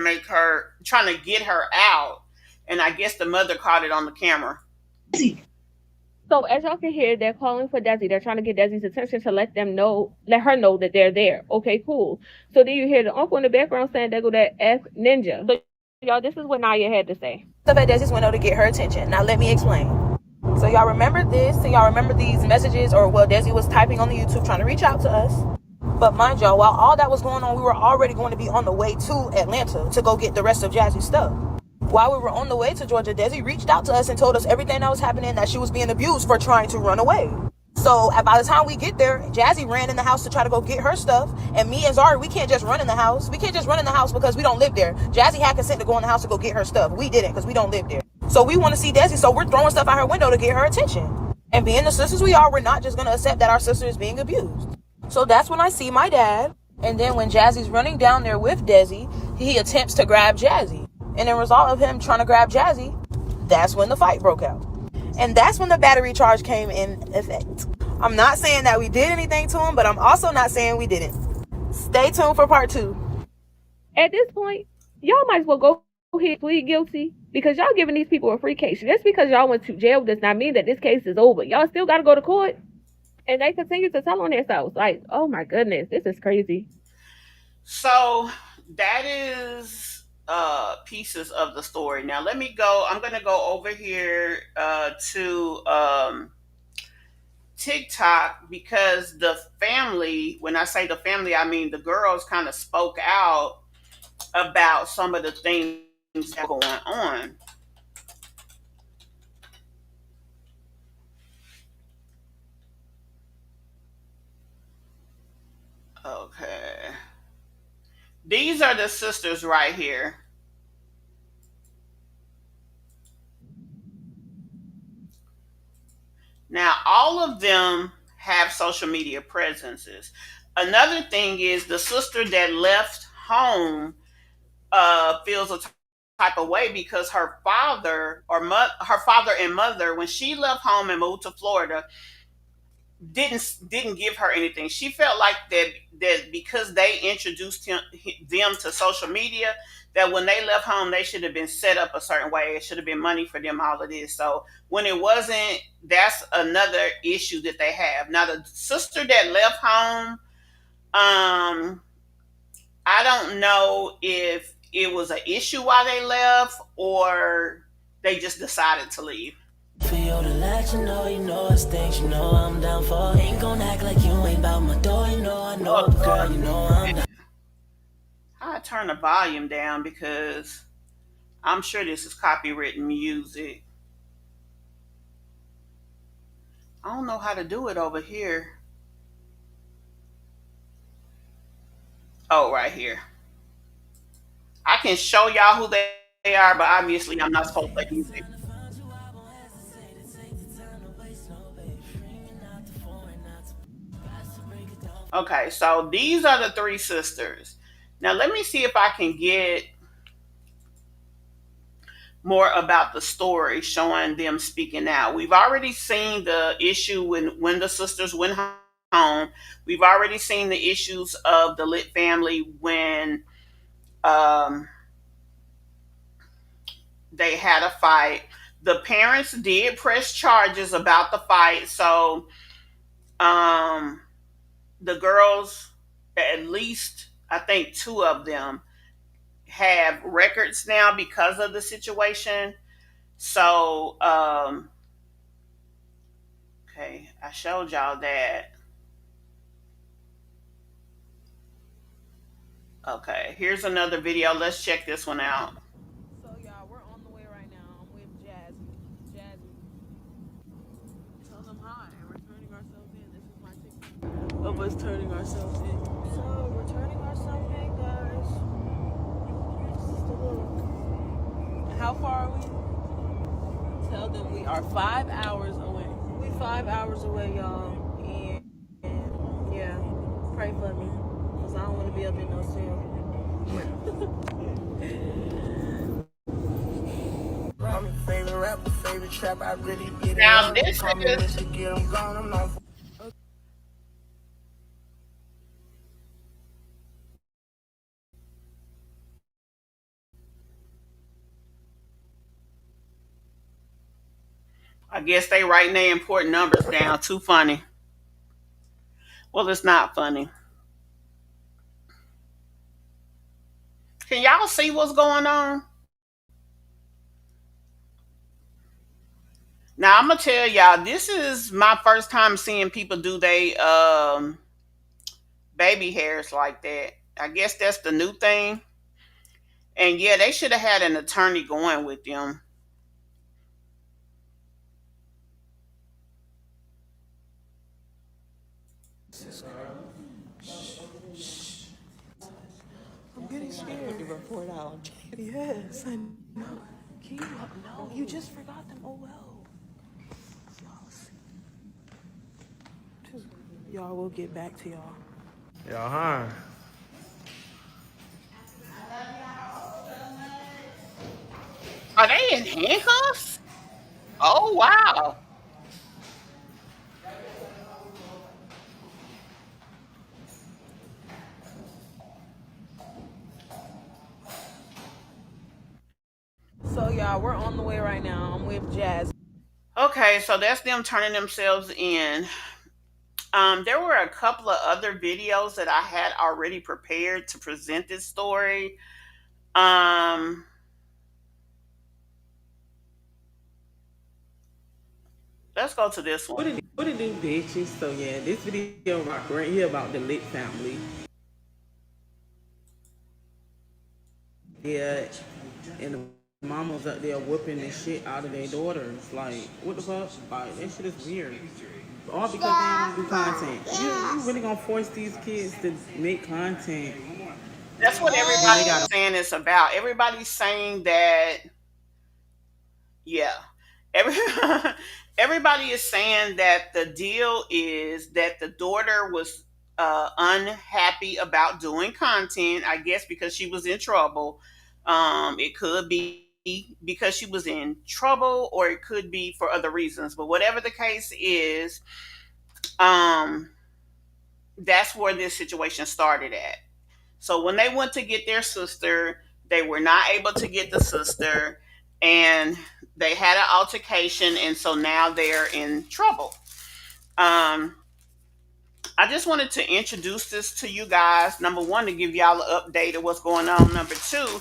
get her out. And I guess the mother caught it on the camera. Desi. So as y'all can hear, they're calling for Desi. They're trying to get Desi's attention to let her know that they're there. Okay, cool. So then you hear the uncle in the background saying they go that F ninja. So y'all, this is what Naya had to say. Stuff at Desi's window to get her attention. Now let me explain. So y'all remember this, and y'all remember these messages, or well, Desi was typing on the YouTube trying to reach out to us. But mind y'all, while all that was going on, we were already going to be on the way to Atlanta to go get the rest of Jazzy's stuff. While we were on the way to Georgia, Desi reached out to us and told us everything that was happening, that she was being abused for trying to run away. So by the time we get there, Jazzy ran in the house to try to go get her stuff. And me and Zari, we can't just run in the house. We can't just run in the house because we don't live there. Jazzy had consent to go in the house to go get her stuff. We didn't because we don't live there. So we want to see Desi, so we're throwing stuff out her window to get her attention. And being the sisters we are, we're not just going to accept that our sister is being abused. So that's when I see my dad. And then when Jazzy's running down there with Desi, he attempts to grab Jazzy. And in result of him trying to grab Jazzy, that's when the fight broke out. And that's when the battery charge came in effect. I'm not saying that we did anything to him, but I'm also not saying we didn't. Stay tuned for part 2. At this point, y'all might as well go ahead and plead guilty, because y'all giving these people a free case. Just because y'all went to jail does not mean that this case is over. Y'all still got to go to court. And they continue to tell on themselves. Like, oh my goodness, this is crazy. So that is pieces of the story. Now let me go. I'm going to go over here to TikTok, because the family, when I say the family, I mean the girls kind of spoke out about some of the things that are going on. Okay. These are the sisters right here. Now, all of them have social media presences. Another thing is the sister that left home feels a type of way because her father and mother, when she left home and moved to Florida, didn't give her anything. She felt like that because they introduced them to social media, that when they left home they should have been set up a certain way. It should have been money for them, all of this. So when it wasn't, that's another issue that they have. Now the sister that left home, I don't know if it was an issue why they left or they just decided to leave. For you to let you know it's things you know I'm down for. Ain't gonna act like you ain't about my door, you know I know, but girl, you know I'm down. I turn the volume down because I'm sure this is copywritten music. I don't know how to do it over here. Oh, right here. I can show y'all who they are, but obviously I'm not supposed to play music. Okay, so these are the three sisters. Now let me see if I can get more about the story showing them speaking out. We've already seen the issue when the sisters went home. We've already seen the issues of the Lit family when um, they had a fight. The parents did press charges about the fight, so um, the girls, at least I think two of them, have records now because of the situation. So, okay, I showed y'all that. Okay, here's another video. Let's check this one out. So y'all, we're on the way right now. I'm with Jazzy. Jazzy. Tell them hi. We're turning ourselves in. This is my TikTok of us turning ourselves in. So we're turning ourselves in, guys. Just a look. How far are we? Tell them we are 5 hours away. We 5 hours away, y'all. And yeah, pray for me, cause I don't want to be up in no cell. Now this is, I guess they writing their important numbers down. Too funny. Well, it's not funny. Can y'all see what's going on? Now I'm gonna tell y'all, this is my first time seeing people do they baby hairs like that. I guess that's the new thing. And yeah, they should have had an attorney going with them. I'm getting scared. To report out. Yes, I know. Can you no? You just forgot them. Oh well. Y'all, we'll get back to y'all. Yeah, huh? Are they in handcuffs? Oh wow. So y'all, we're on the way right now. I'm with Jazz. Okay, so that's them turning themselves in. There were a couple of other videos that I had already prepared to present this story. Um, let's go to this one. What it do, bitches? So yeah, this video right here about the Lit family. Yeah, and the mamas up there whooping the shit out of their daughters. Like, what the fuck? Like, that shit is weird. All because they don't do content. You really gonna force these kids to make content That's what when they everybody's got saying it's about. Everybody's saying that, yeah. Every, everybody is saying that the deal is that the daughter was unhappy about doing content, I guess because she was in trouble. It could be because she was in trouble, or it could be for other reasons. But whatever the case is, um, that's where this situation started at. So when they went to get their sister, they were not able to get the sister, and they had an altercation, and so now they're in trouble. Um, I just wanted to introduce this to you guys. Number one, to give y'all an update of what's going on. Number two,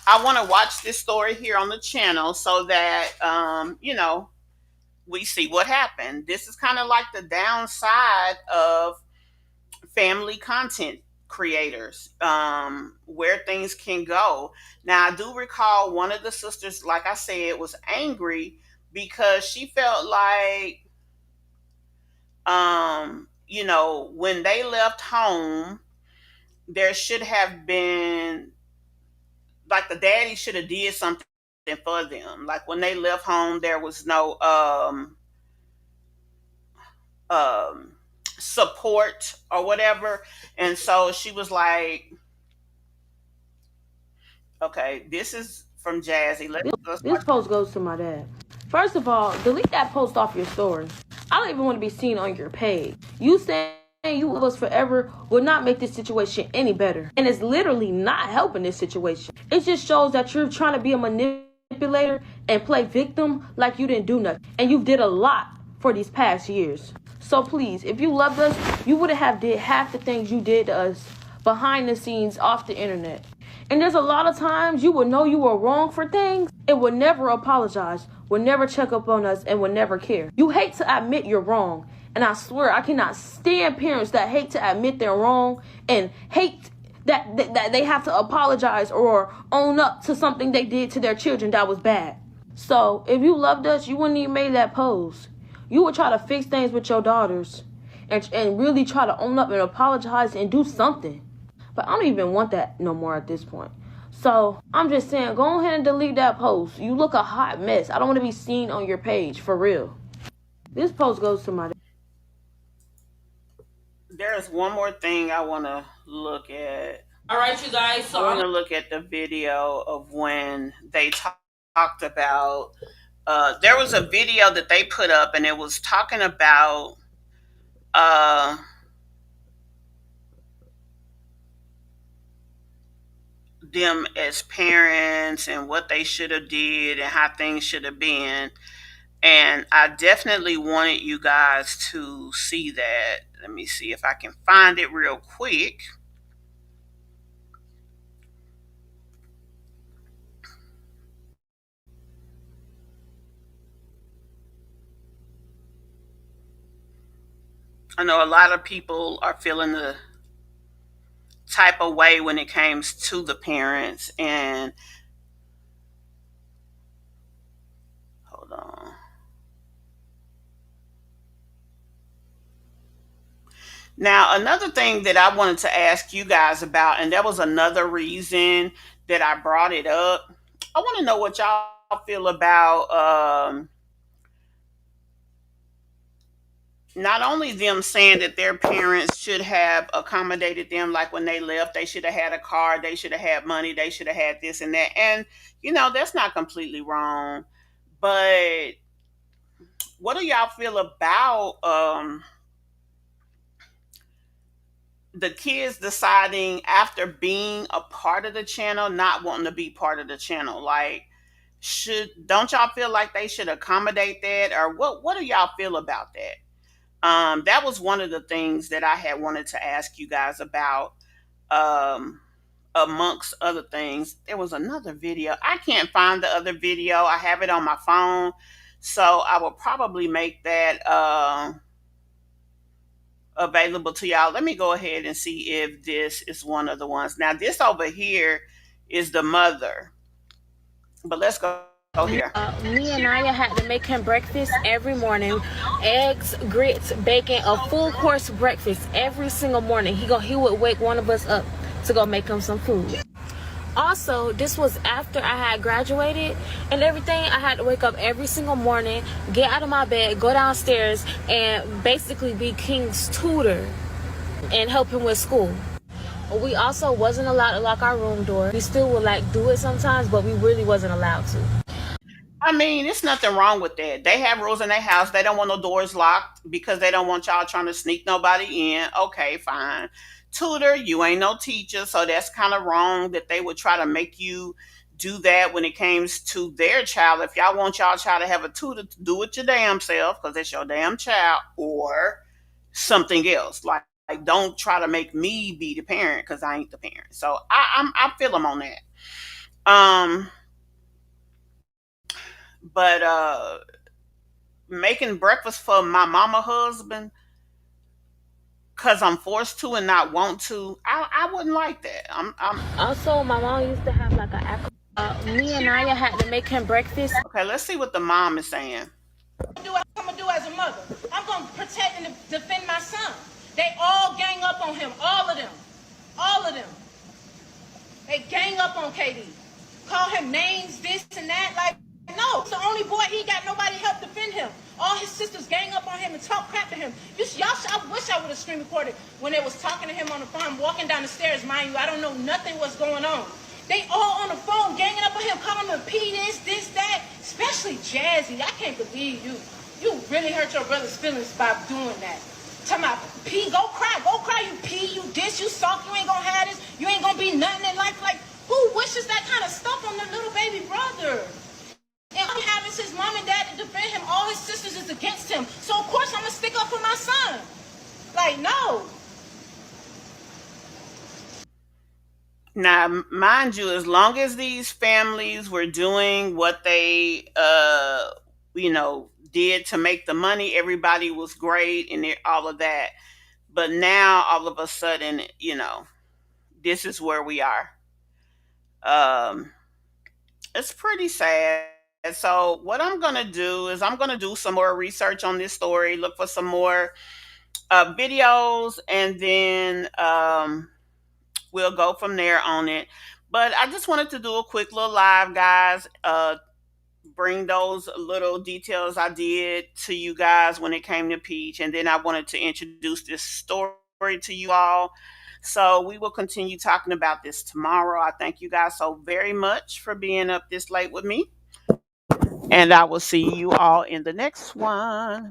I want to watch this story here on the channel so that we see what happened. This is kind of like the downside of family content creators, where things can go. Now, I do recall one of the sisters, like I said, was angry because she felt like, when they left home, there should have been, like, the daddy should have did something for them. Like when they left home, there was no um support or whatever. And so she was like, okay, this is from Jazzy. Let's This post goes to my dad. First of all, delete that post off your story. I don't even want to be seen on your page. You saying you love us forever would not make this situation any better. And it's literally not helping this situation. It just shows that you're trying to be a manipulator and play victim like you didn't do nothing. And you did a lot for these past years. So please, if you loved us, you would have did half the things you did to us behind the scenes off the internet. And there's a lot of times you would know you were wrong for things and would never apologize, would never check up on us, and would never care. You hate to admit you're wrong. And I swear I cannot stand parents that hate to admit they're wrong and hate that they have to apologize or own up to something they did to their children that was bad. So if you loved us, you wouldn't even make that post. You would try to fix things with your daughters and really try to own up and apologize and do something. But I don't even want that no more at this point. So I'm just saying, go ahead and delete that post. You look a hot mess. I don't want to be seen on your page, for real. This post goes to my... There's one more thing I want to look at. All right, you guys. So I want to look at the video of when they talked about. There was a video that they put up, and it was talking about them as parents and what they should have did and how things should have been. And I definitely wanted you guys to see that. Let me see if I can find it real quick. I know a lot of people are feeling the type of way when it comes to the parents. And hold on. Now, another thing that I wanted to ask you guys about, and that was another reason that I brought it up. I want to know what y'all feel about not only them saying that their parents should have accommodated them, like when they left, they should have had a car, they should have had money, they should have had this and that. And, that's not completely wrong. But what do y'all feel about the kids deciding after being a part of the channel, not wanting to be part of the channel? Like, don't y'all feel like they should accommodate that? Or what do y'all feel about that? That was one of the things that I had wanted to ask you guys about. Amongst other things, there was another video. I can't find the other video. I have it on my phone, so I will probably make that available to y'all. Let me go ahead and see if this is one of the ones. Now, this over here is the mother, but let's go here. Me and Naya had to make him breakfast every morning. Eggs, grits, bacon, a full course breakfast every single morning. He would wake one of us up to go make him some food. Also, this was after I had graduated and everything. I had to wake up every single morning, get out of my bed, go downstairs, and basically be King's tutor and help him with school. We also wasn't allowed to lock our room door. We still would do it sometimes, but we really wasn't allowed to. I mean, there's nothing wrong with that. They have rules in their house. They don't want no doors locked because they don't want y'all trying to sneak nobody in. Okay, fine. Tutor, you ain't no teacher, so that's kind of wrong that they would try to make you do that when it comes to their child. If y'all want y'all child to have a tutor, do it your damn self because it's your damn child, or something else. Like don't try to make me be the parent because I ain't the parent. So I feel them on that. But making breakfast for my mama husband because I'm forced to and not want to, I wouldn't like that. Also, my mom used to have like me and Naya had to make him breakfast. Okay, let's see what the mom is saying. I'm gonna do as a mother. I'm gonna protect and defend my son. They all gang up on him, all of them. All of them. They gang up on KD. Call him names, this and that. Like, no, it's the only boy. He got nobody help defend him. All his sisters gang up on him and talk crap to him. I wish I would have screen recorded when they was talking to him on the phone, walking down the stairs. Mind you, I don't know nothing what's going on. They all on the phone ganging up on him, calling him P this, that. Especially Jazzy. I can't believe you. You really hurt your brother's feelings by doing that. Talking about P, go cry, you P, you this, you soft, you ain't gonna have this, you ain't gonna be nothing in life. Like, who wishes that kind of stuff on their little baby brother? And all he has is his mom and dad to defend him. All his sisters is against him. So of course I'm gonna stick up for my son. Like, no. Now, mind you, as long as these families were doing what they, did to make the money, everybody was great and all of that. But now, all of a sudden, this is where we are. It's pretty sad. So, what I'm going to do is I'm going to do some more research on this story, look for some more videos, and then we'll go from there on it. But I just wanted to do a quick little live, guys. Bring those little details I did to you guys when it came to Peach. And then I wanted to introduce this story to you all. So we will continue talking about this tomorrow. I thank you guys so very much for being up this late with me. And I will see you all in the next one. Bye.